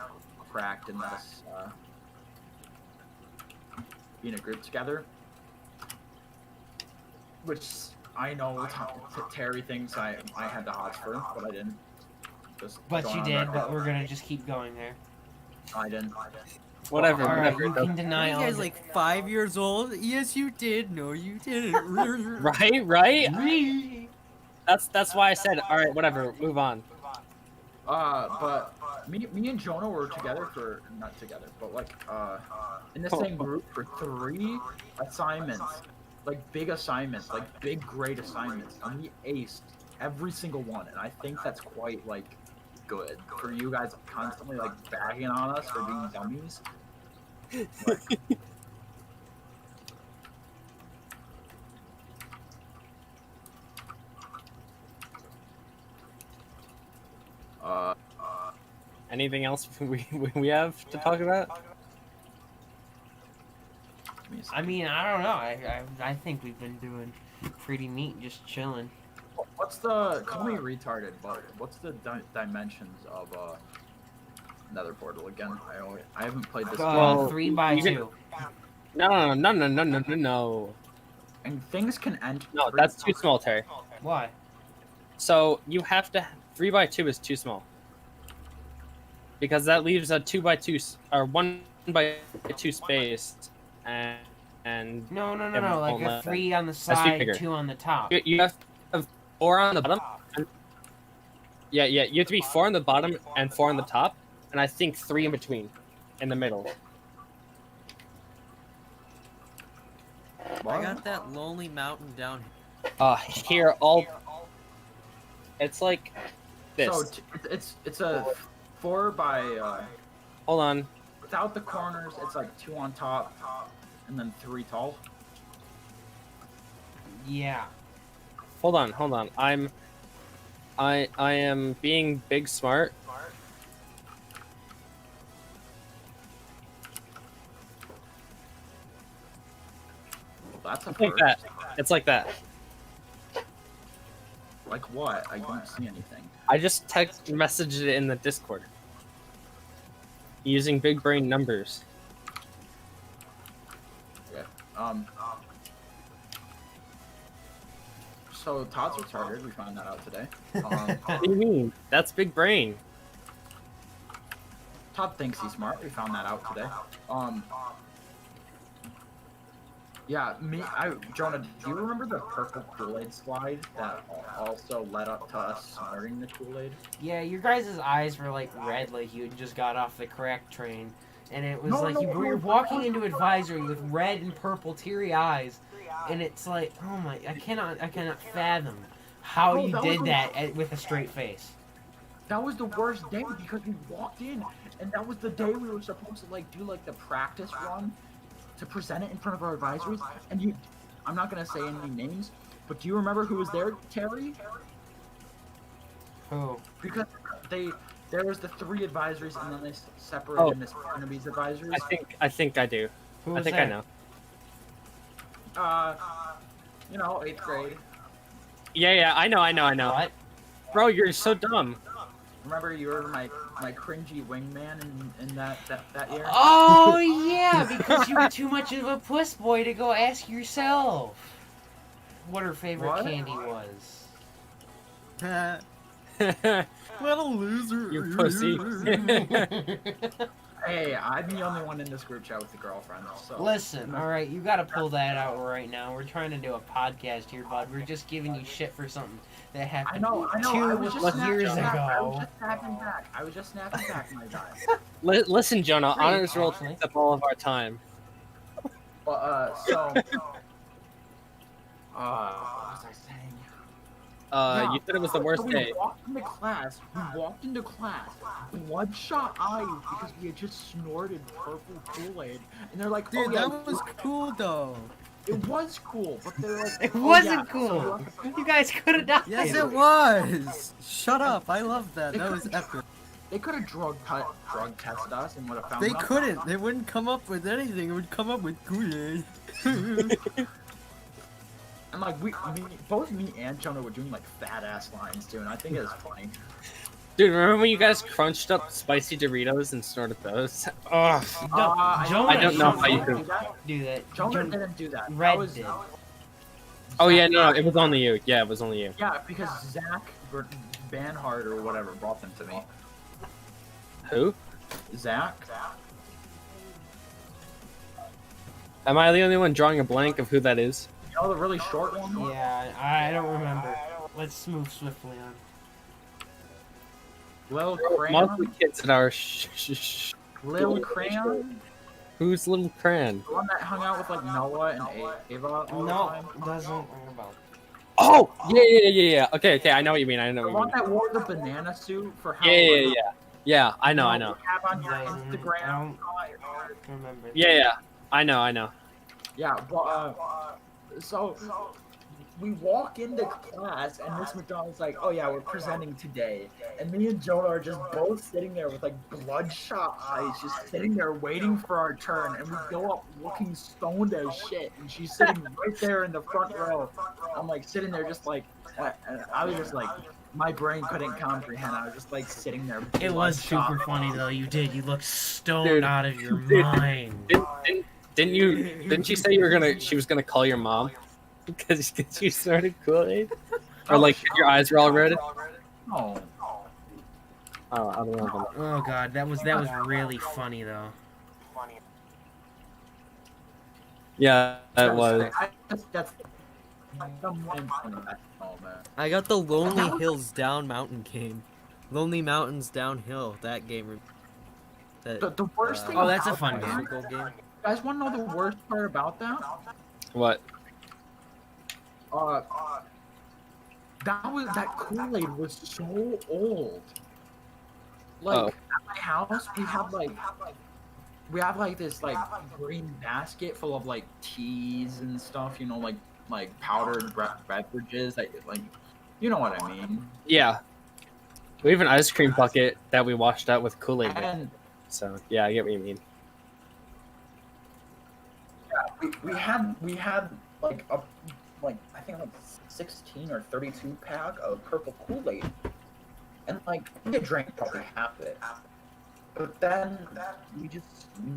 cracked and let us be in a group together. Which I know Terry thinks I had the Hotspur, but I didn't. But going you on did, record. but we're gonna just keep going there. I didn't. Whatever, Alright, whatever. you can deny You all guys the- like 5 years old? Yes, you did. No, you didn't. Right? That's why I said, alright, whatever, move on. But me and Jonah were together for not together, but like in the same group for 3 assignments, like big assignments, like big grade assignments, and we aced every single one. And I think that's quite like good for you guys constantly like bagging on us for being dummies. Anything else we have to talk about? I mean, I don't know. I think we've been doing pretty neat, just chilling. What's the call me retarded, but what's the dimensions of Nether Portal again? I haven't played this. Well, 3 by you can- 2. No. And things can end. No, 3 that's too small, Terry. Why? So you have to 3 by 2 is too small. Because that leaves a 2 by 2 or 1 by 2 space, and No. Yeah, Like won't a let 3 on the be side, bigger. 2 on the top. you have to have 4 on the bottom. Yeah, you have to be 4 on the bottom and 4 on the top, and I think 3 in between, in the middle. I got that lonely mountain down Here all. It's like this. So it's a 4 by Hold on. without the corners. It's like 2 on top, and then 3 tall. Yeah. Hold on. I am being big smart. That's a It's like first. that. It's like that. Like what? I don't see anything. I just text messaged it in the Discord. Using big brain numbers. Yeah. So Todd's retarded. We found that out today. What do you mean? That's big brain. Todd thinks he's smart. We found that out today. Yeah, Jonah, do you remember the purple Kool-Aid slide that also led up to us snorting the Kool-Aid? Yeah, your guys' eyes were like red, like you had just got off the crack train. And it was No, like no, you were no. walking into advisory with red and purple teary eyes. And it's like, oh my, I cannot fathom how No, you that was did the- that with a straight face. That was the worst day because we walked in, and that was the day we were supposed to like do like the practice run to present it in front of our advisories, and I'm not gonna say any names, but do you remember who was there, Terry? Who? Because there was the 3 advisories, and then they separated Miss Barnaby's advisories. I think I do. Who I was think that? I know. 8th grade. Yeah, I know. What? Bro, you're so dumb. Remember you were my cringy wingman in that year? Oh yeah, because you were too much of a puss boy to go ask yourself what her favorite What? candy was. What a loser! You pussy. Hey, I'm the only one in this group chat with a girlfriend. So Listen, alright, you gotta pull that out right now. We're trying to do a podcast here, bud. We're just giving you shit for something that I happened know. I was just 2 years snapping back. ago. I was just snapping back, my guy. Listen, Jonah, Great, honors roll actually. takes up all of our time. But what was I saying? You said it was the worst so day. We walked into class, bloodshot eyes because we had just snorted purple Kool-Aid, and they're like, Dude, "Oh, yeah, that was cool though. it was cool," but they're like, It "Oh, wasn't yeah, cool. so You guys could have died. Yes, it was. Shut up! I love that. That was epic. they could have drug tested us and would have found They nothing. couldn't. They wouldn't come up with anything. It would come up with Kool-Aid. And like both me and Jonah were doing like fat ass lines too, and I think it was funny. Dude, remember when you guys crunched up spicy Doritos and snorted those? Ugh. Jonah I don't know how you do could that. do that. Jonah didn't do that. Red That was, did. Oh yeah, no, it was only you. Yeah, it was only you. Yeah, because Zach Banhart or whatever brought them to me. Who? Zach? Am I the only one drawing a blank of who that is? You know the really short one? Yeah, I don't remember. Let's move swiftly on. Lil Mostly Crayon? kids at our Lil Crayon? Who's Little Cran? The one that hung out with like Noah and Ava all the No, time? doesn't ring a bell. Oh! Yeah. Okay, I know what you mean. The one that wore the banana suit for Yeah. Halloween. Yeah, I know. You have on your I Instagram. don't remember. Yeah, I know. Yeah, but so we walk into class and Miss McDonald's like, "Oh yeah, we're presenting today," and me and Jonah are just both sitting there with like bloodshot eyes, just sitting there waiting for our turn, and we go up looking stoned as shit, and she's sitting right there in the front row. I'm like sitting there just like, I was just like, my brain couldn't comprehend. I was just like sitting there. It was bloodshot. super funny though. You look stoned Dude. out of your Dude. mind. Didn't you say she was gonna call your mom because you started Kool-Aid? Or like your eyes were all red? No. Oh, I don't know. Oh god, that was really funny though. Yeah, that was. That's I got the Lonely Hills Down Mountain game. Lonely Mountains Downhill. That game. The worst thing. Oh, that's a about fun that game. Bicycle game. You guys want to know the worst part about that? What? That Kool-Aid was so old. Like Oh. at my house, we have like this like green basket full of like teas and stuff. You know, like powdered beverages. Like you know what I mean. Yeah. We have an ice cream bucket that we washed out with Kool-Aid. in it. And So yeah, I get what you mean. we had like I think like 16 or 32 pack of purple Kool-Aid, and like we had drank probably half of it, but then we just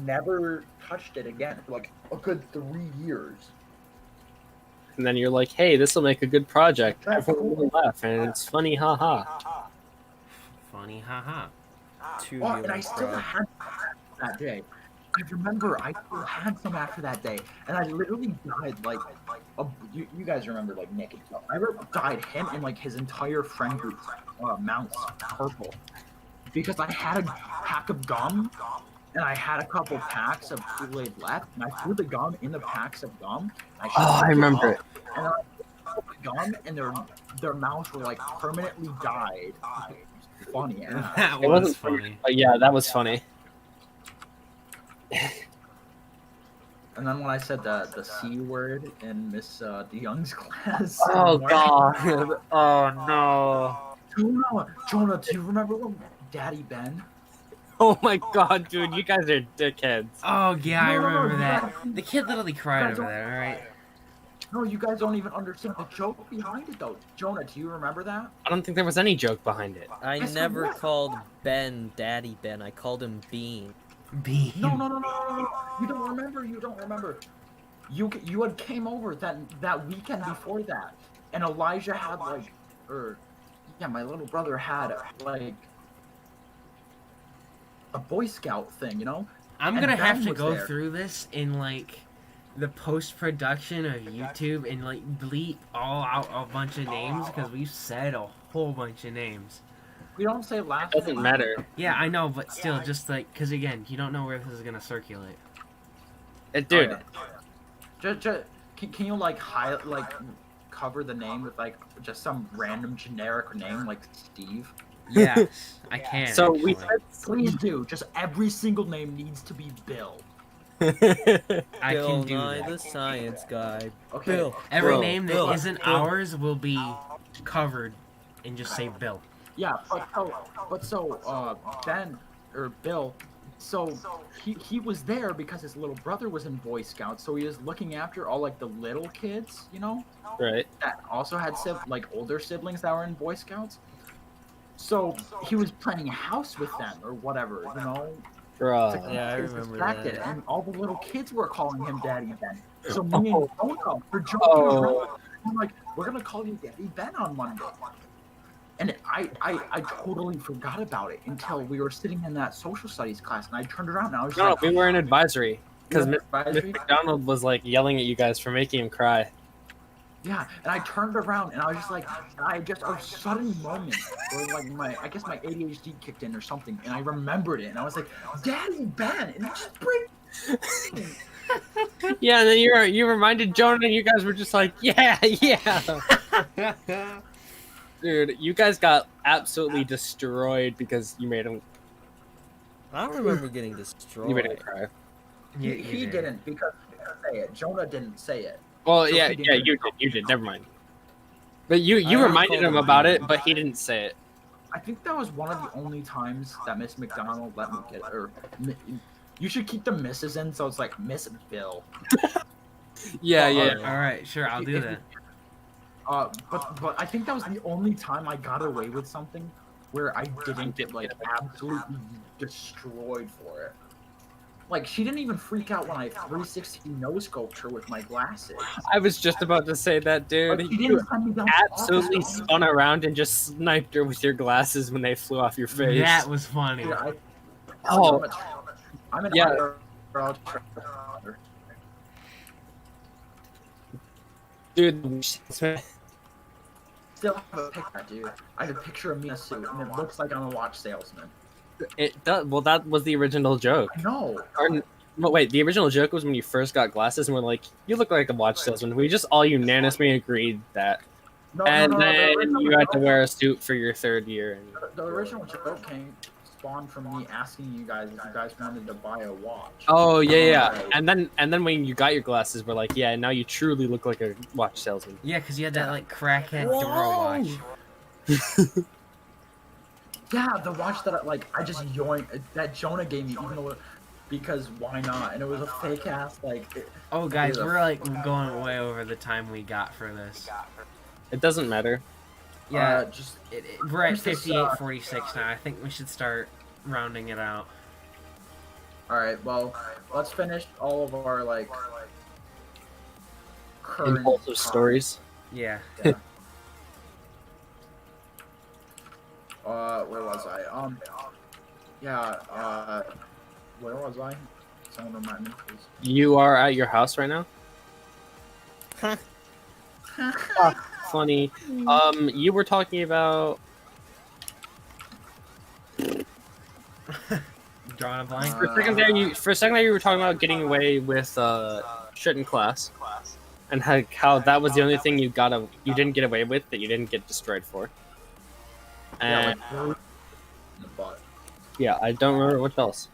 never touched it again for like a good 3 years. And then you're like, hey, this will make a good project. Everyone will laugh, and it's funny, haha. Funny, haha. And I still had that day. I remember I still had some after that day, and I literally died like you guys remember like Nick and stuff. I dyed him and like his entire friend group mounts purple because I had a pack of gum and I had a couple packs of Kool-Aid left, and I threw the gum in the packs of gum. And I remember it. And I threw the gum, and their mouths were like permanently dyed. Funny, yeah. That It was wasn't funny. But yeah, that was funny. And then when I said the C word in Miss DeYoung's class. Oh Mark- god. Oh no. Jonah, do you remember when Daddy Ben? Oh my god, dude, you guys are dickheads. Oh yeah, I No, remember you that. guys- The kid literally cried guys over don't- that. All right. No, you guys don't even understand the joke behind it, though. Jonah, do you remember that? I don't think there was any joke behind it. I Yes, there never was. called Ben Daddy Ben. I called him Bean. Bean. No. You don't remember. You had came over that weekend before that, and Elijah had my little brother had like a Boy Scout thing, you know. I'm And gonna have Ben to was go there. through this in like the post production of YouTube and like bleep all out a bunch of names because we've said a whole bunch of names. We don't say last. Doesn't name. matter. Yeah, I know, but still, just like because again, you don't know where this is gonna circulate. Dude, Oh, yeah. Can you like cover the name with like just some random generic name like Steve? Yes, I can. so we actually. Please do. Just every single name needs to be Bill. said I Bill can do Nye that. the Science Guy. Okay. Bill. Every Bill, name that Bill, not Bill. ours will be covered and just say Bill. Yeah, but Ben or Bill, so he was there because his little brother was in Boy Scouts, so he was looking after all like the little kids, you know, right. that also had like older siblings that were in Boy Scouts. So he was playing house with them or whatever, you know. Bruh. Yeah, I He was remember distracted, that. and all the little kids were calling him Daddy Ben. So me and Jonah were joking Oh. around. I'm like, we're gonna call you Daddy Ben on Monday. And I totally forgot about it until we were sitting in that social studies class, and I turned around and I was No, like, we were in advisory because Miss advisory? McDonald was like yelling at you guys for making him cry. Yeah, and I turned around and I was just like, a sudden moment where like I guess my ADHD kicked in or something, and I remembered it, and I was like, Daddy Ben, and it just bring. Yeah, and then you reminded Jonah, and you guys were just like, yeah. Dude, you guys got absolutely destroyed because you made him I don't remember getting destroyed. you made him cry. He didn't because he didn't say it. Jonah didn't say it. Well, So yeah, he didn't. you did. Never mind. But you I reminded called him him about Bean. it, but he didn't say it. I think that was one of the only times that Miss McDonald let me get you should keep the misses in, so it's like Miss Bill. Yeah, Oh, yeah. All right, sure, I'll do that. But I think that was the only time I got away with something where I didn't get like absolutely destroyed for it. Like she didn't even freak out when I 360 no scoped her with my glasses. I was just about to say that, dude. Like, she You didn't send me down to the absolutely office. spun around and just sniped her with your glasses when they flew off your face. That was funny. Dude, Oh. I'm an Yeah. IRL trainer. Dude, Still have a picture, dude. I have a picture of me in a suit, and it looks like I'm a watch salesman. it does. Well, that was the original joke. No, Or, no, wait, the original joke was when you first got glasses and we're like, you look like a watch salesman. We just all unanimously agreed that. no, And no, no, then the original you had to joke- wear a suit for your third year. And... The original joke spawned from me asking you guys if you guys wanted to buy a watch. Oh, yeah. And then when you got your glasses, we're like, yeah, now you truly look like a watch salesman. Yeah, because you had that like crackhead Whoa! Dora watch. Yeah, the watch that I just yoinked that Jonah gave me, even though because why not? And it was a fake ass Oh, guys, Yeah. we're like going way over the time we got for this. It doesn't matter. Yeah, just we're at who's this, 58:46 now. I think we should start rounding it out. all right. Well, let's finish all of our current Impulsive stories. Yeah. Where was I? Where was I? Someone remind me, please. You are at your house right now? Funny. You were talking about... Drawing a blank. For a second there, you were talking about getting away with shit in class. And how that was the only thing you didn't get away with that you didn't get destroyed for. And In the butt. yeah, I don't remember what else.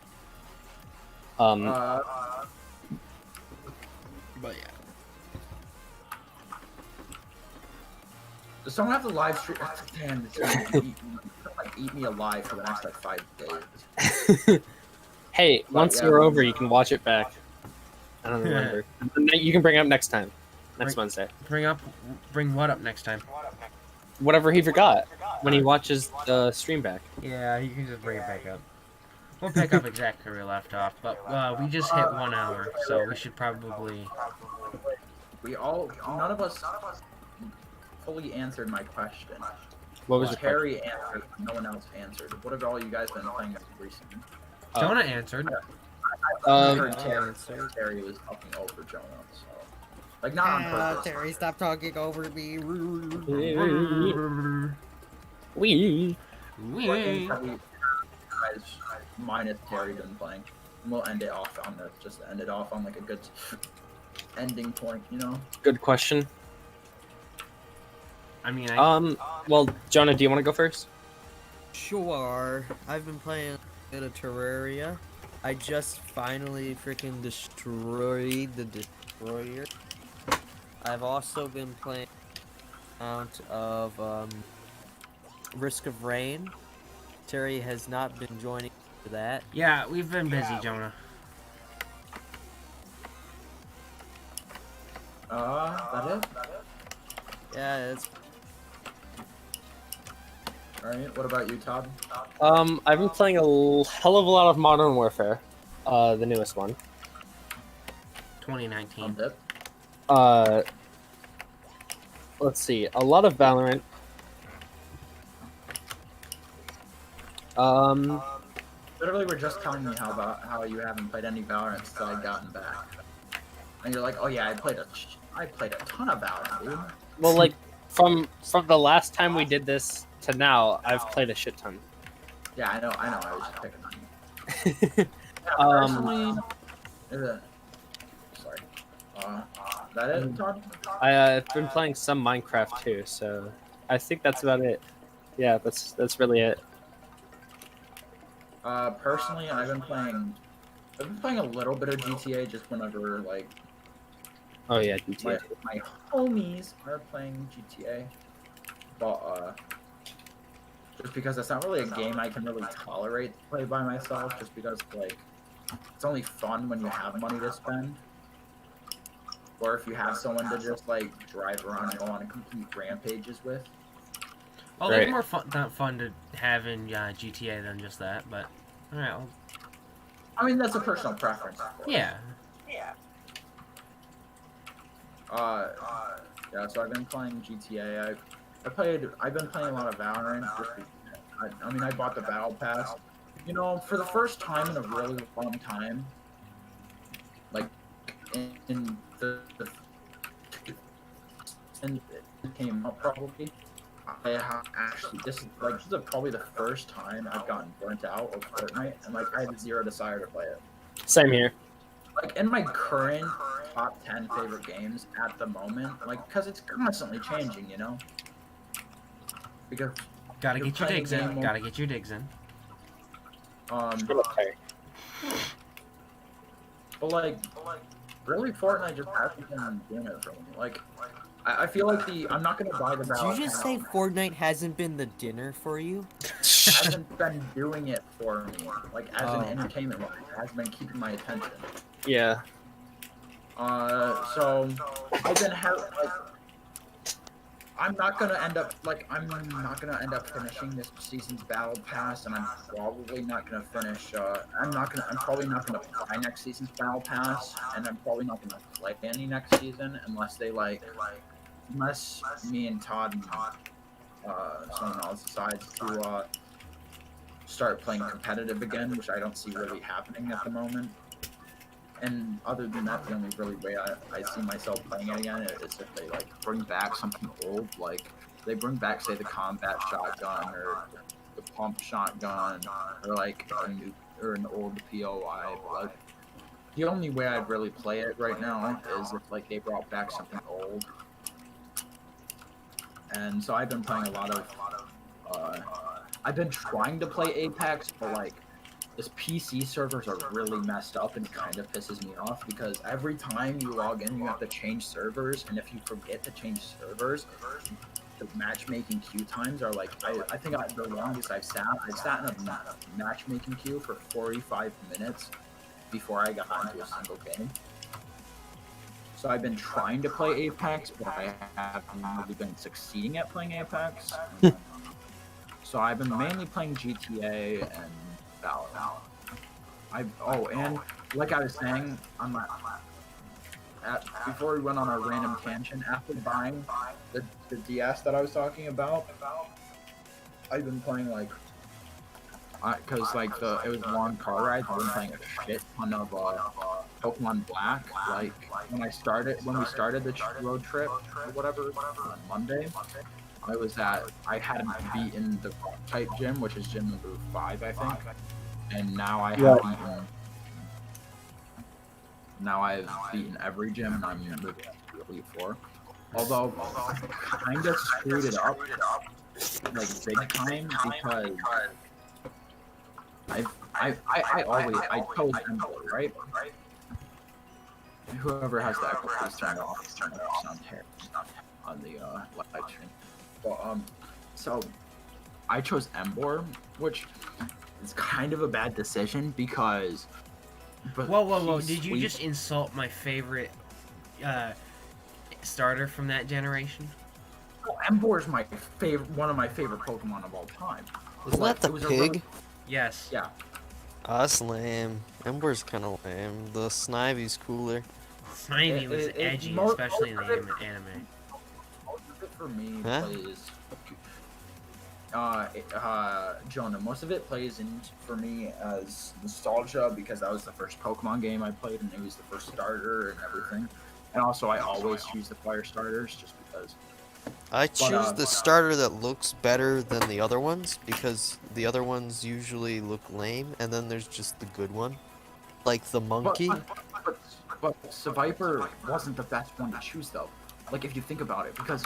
But yeah. Does someone have to live stream? Damn, it's gonna eat me alive for the next like 5 days. Hey, once yeah, you're but- over, you can watch it back. I don't remember. You can bring it up next time. Next Right. Wednesday. Bring what up next time? Whatever he forgot when he watches the stream back. Yeah, you can just bring it back up. We'll pick up exactly where we left off, but we just hit 1 hour, so we should probably. None of us fully answered my question. What was your question? Terry answered, no one else answered. What have all you guys been playing recently? Jonah answered. I heard Terry was talking over Jonah, so like not on purpose. Terry, stop talking over me. We. Wee. Guys, minus Terry been playing. And we'll end it off on like a good ending point, you know? Good question. I mean, Well, Jonah, do you want to go first? Sure. I've been playing a bit of Terraria. I just finally freaking destroyed the destroyer. I've also been playing amount of Risk of Rain. Terry has not been joining for that. yeah, we've been busy, Jonah. That it? Yeah, it's Alright, what about you, Todd? I've been playing hell of a lot of Modern Warfare, the newest one. 2019. Dip? Let's see, a lot of Valorant. Literally, we're just telling me how you haven't played any Valorant since I'd gotten back. And you're like, oh yeah, I played a ton of Valorant, dude. Well, like from the last time we did this to now, I've played a shit ton. Yeah, I know, I was just picking on you. Yeah, personally, sorry. That it, Todd? I've been playing some Minecraft too, so I think that's about it. Yeah, that's really it. Personally, I've been playing a little bit of GTA just whenever like Oh yeah, GTA. my homies are playing GTA, but just because that's not really a game I can really tolerate to play by myself, just because like it's only fun when you have money to spend, or if you have someone to just like drive around and go on complete rampages with. Oh, Right. there's more fun to have in GTA than just that, but alright. Well, I mean, that's a personal preference, of course. yeah. Yeah, so I've been playing GTA. I've been playing a lot of Valorant. I mean, I bought the Battle Pass. You know, for the first time in a really long time, like in it came out probably. I have actually this is probably the first time I've gotten burnt out of Fortnite, and like I have zero desire to play it. Same here. Like in my current top 10 favorite games at the moment, like because it's constantly changing, you know. Because Gotta you're get your playing digs a in. game Gotta get your digs in. Okay. but like really Fortnite just hasn't been doing it for me. Like I feel like I'm not gonna buy the Did Battle you just Pass. say Fortnite hasn't been the dinner for you? Hasn't been doing it for me. Like as Oh. an entertainment, it has been keeping my attention. Yeah. So I've been like, I'm not gonna end up finishing this season's battle pass, and I'm probably not gonna finish. I'm probably not gonna buy next season's battle pass, and I'm probably not gonna play any next season unless unless me and Todd and someone else decides to start playing competitive again, which I don't see really happening at the moment. And other than that, the only really way I see myself playing it again is if they like bring back something old, like they bring back say the combat shotgun or the pump shotgun or like an old POI. But, like the only way I'd really play it right now is if like they brought back something old. And so I've been playing a lot of I've been trying to play Apex, but like this PC servers are really messed up and kind of pisses me off because every time you log in, you have to change servers, and if you forget to change servers, the matchmaking queue times are like I think the longest I've sat in a matchmaking queue for 45 minutes before I got into a single game. So I've been trying to play Apex, but I haven't really been succeeding at playing Apex. So I've been mainly playing GTA and Valorant. And like I was saying on my before we went on our random tangent, after buying the DS that I was talking about, I've been playing like because like it was long car rides. I've been playing a shit ton of Pokemon Black. Like when we started the road trip or whatever on Monday, I hadn't beaten the type gym, which is gym number 5, I think, and now I have beaten. Now I've beaten every gym, and I'm moving to Elite 4. Although I kind of screwed it up, like big time, because I chose Ember, right? Whoever has the echo, please turn it off. It's turned off sound terrible on the live stream. But so I chose Ember, which is kind of a bad decision because. Whoa! Did you just insult my favorite starter from that generation? Well, Ember is my favorite, one of my favorite Pokemon of all time. Isn't that the pig? Yes. Yeah. Oh, that's lame. Ember's kind of lame. The Snivy's cooler. Snivy was edgy, especially in the anime. Most of it for me Huh? plays Jonah. Most of it plays in for me as nostalgia because that was the first Pokemon game I played and it was the first starter and everything. And also I always choose the fire starters just because. I choose the starter that looks better than the other ones because the other ones usually look lame, and then there's just the good one, like the monkey. But Seviper wasn't the best one to choose though. Like if you think about it, because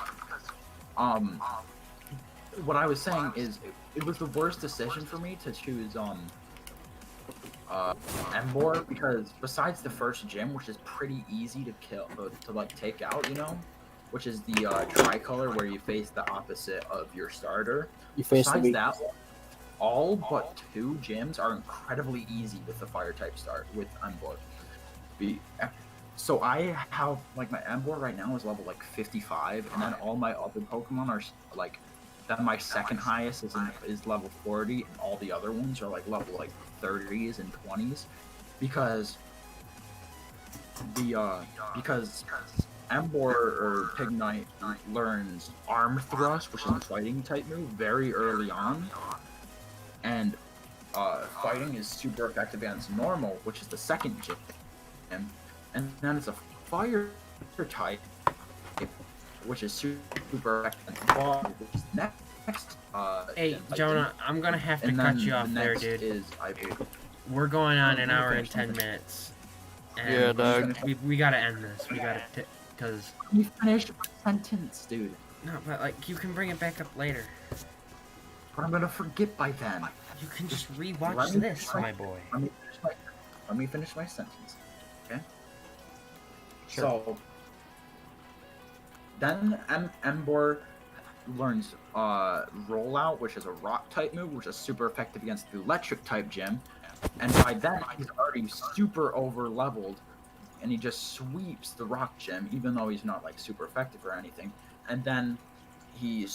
what I was saying is it was the worst decision for me to choose Ember because besides the first gym, which is pretty easy to kill to like take out, you know, which is the tricolor where you face the opposite of your starter. Besides that, all but 2 gyms are incredibly easy with the fire type start with Ember. So I have like my Ember right now is level like 55, and then all my other Pokemon are like. Then my second highest is level 40, and all the other ones are like level like 30s and 20s, because Ember or Pignite learns Arm Thrust, which is a fighting type move, very early on, and fighting is super effective against Normal, which is the second gym, and then it's a Fire type, which is super effective, which is next. Hey, Jonah, I'm gonna have to cut you off there, dude. We're going on an hour and 10 minutes. And Yeah, dog. We gotta end this. We gotta, because. You finished my sentence, dude. No, but like, you can bring it back up later. But I'm gonna forget by then. You can just Let rewatch me this, try- my boy. Let me finish my sentence. Okay? Sure. So, then Ember learns Rollout, which is a rock type move, which is super effective against the electric type gym. And by then, he's already super over leveled, and he just sweeps the rock gym, even though he's not like super effective or anything. And then he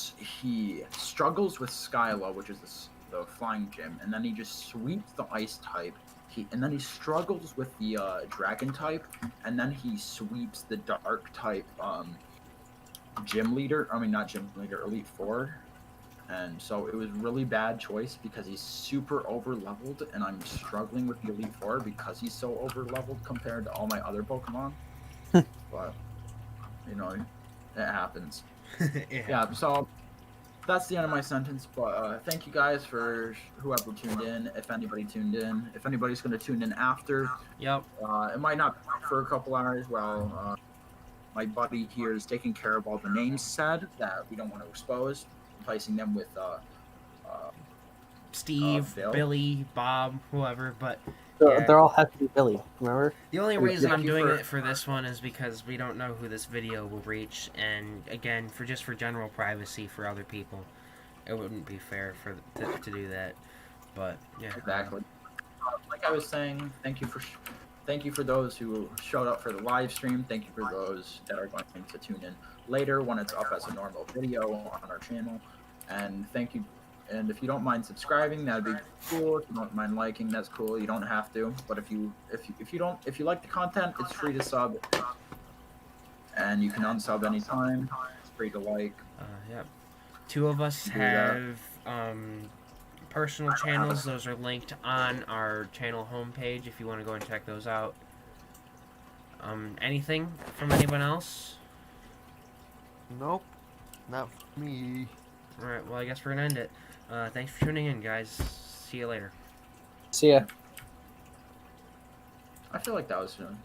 struggles with Skyla, which is the flying gym, and then he just sweeps the ice type. And then he struggles with the dragon type, and then he sweeps the dark type gym leader. I mean, not gym leader, Elite 4. And so it was really bad choice because he's super over leveled, and I'm struggling with the Elite 4 because he's so over leveled compared to all my other Pokemon. But you know, it happens. Yeah, so that's the end of my sentence, but thank you guys for whoever tuned in, if anybody tuned in. If anybody's going to tune in after, Yep. it might not be for a couple hours while my buddy here is taking care of all the names said that we don't want to expose, replacing them with Steve, Bill? Billy, Bob, whoever. But They're, Yeah. they're all Hefty Billy. Remember? the only Yeah, reason thank I'm you doing for- it for this one is because we don't know who this video will reach, and again, for general privacy for other people, it wouldn't be fair to do that. But yeah, Exactly. Like I was saying, thank you for those who showed up for the live stream. Thank you for those that are going to tune in later when it's up as a normal video on our channel. And thank you. And if you don't mind subscribing, that'd be cool. If you don't mind liking, that's cool. You don't have to, but if you like the content, it's free to sub, and you can unsub anytime. It's free to like. Yep. Two of us Do that. have personal channels. Those are linked on our channel homepage if you want to go and check those out. Anything from anyone else? Nope. Not for me. Alright, well, I guess we're gonna end it. Thanks for tuning in, guys. See you later. See ya. I feel like that was soon.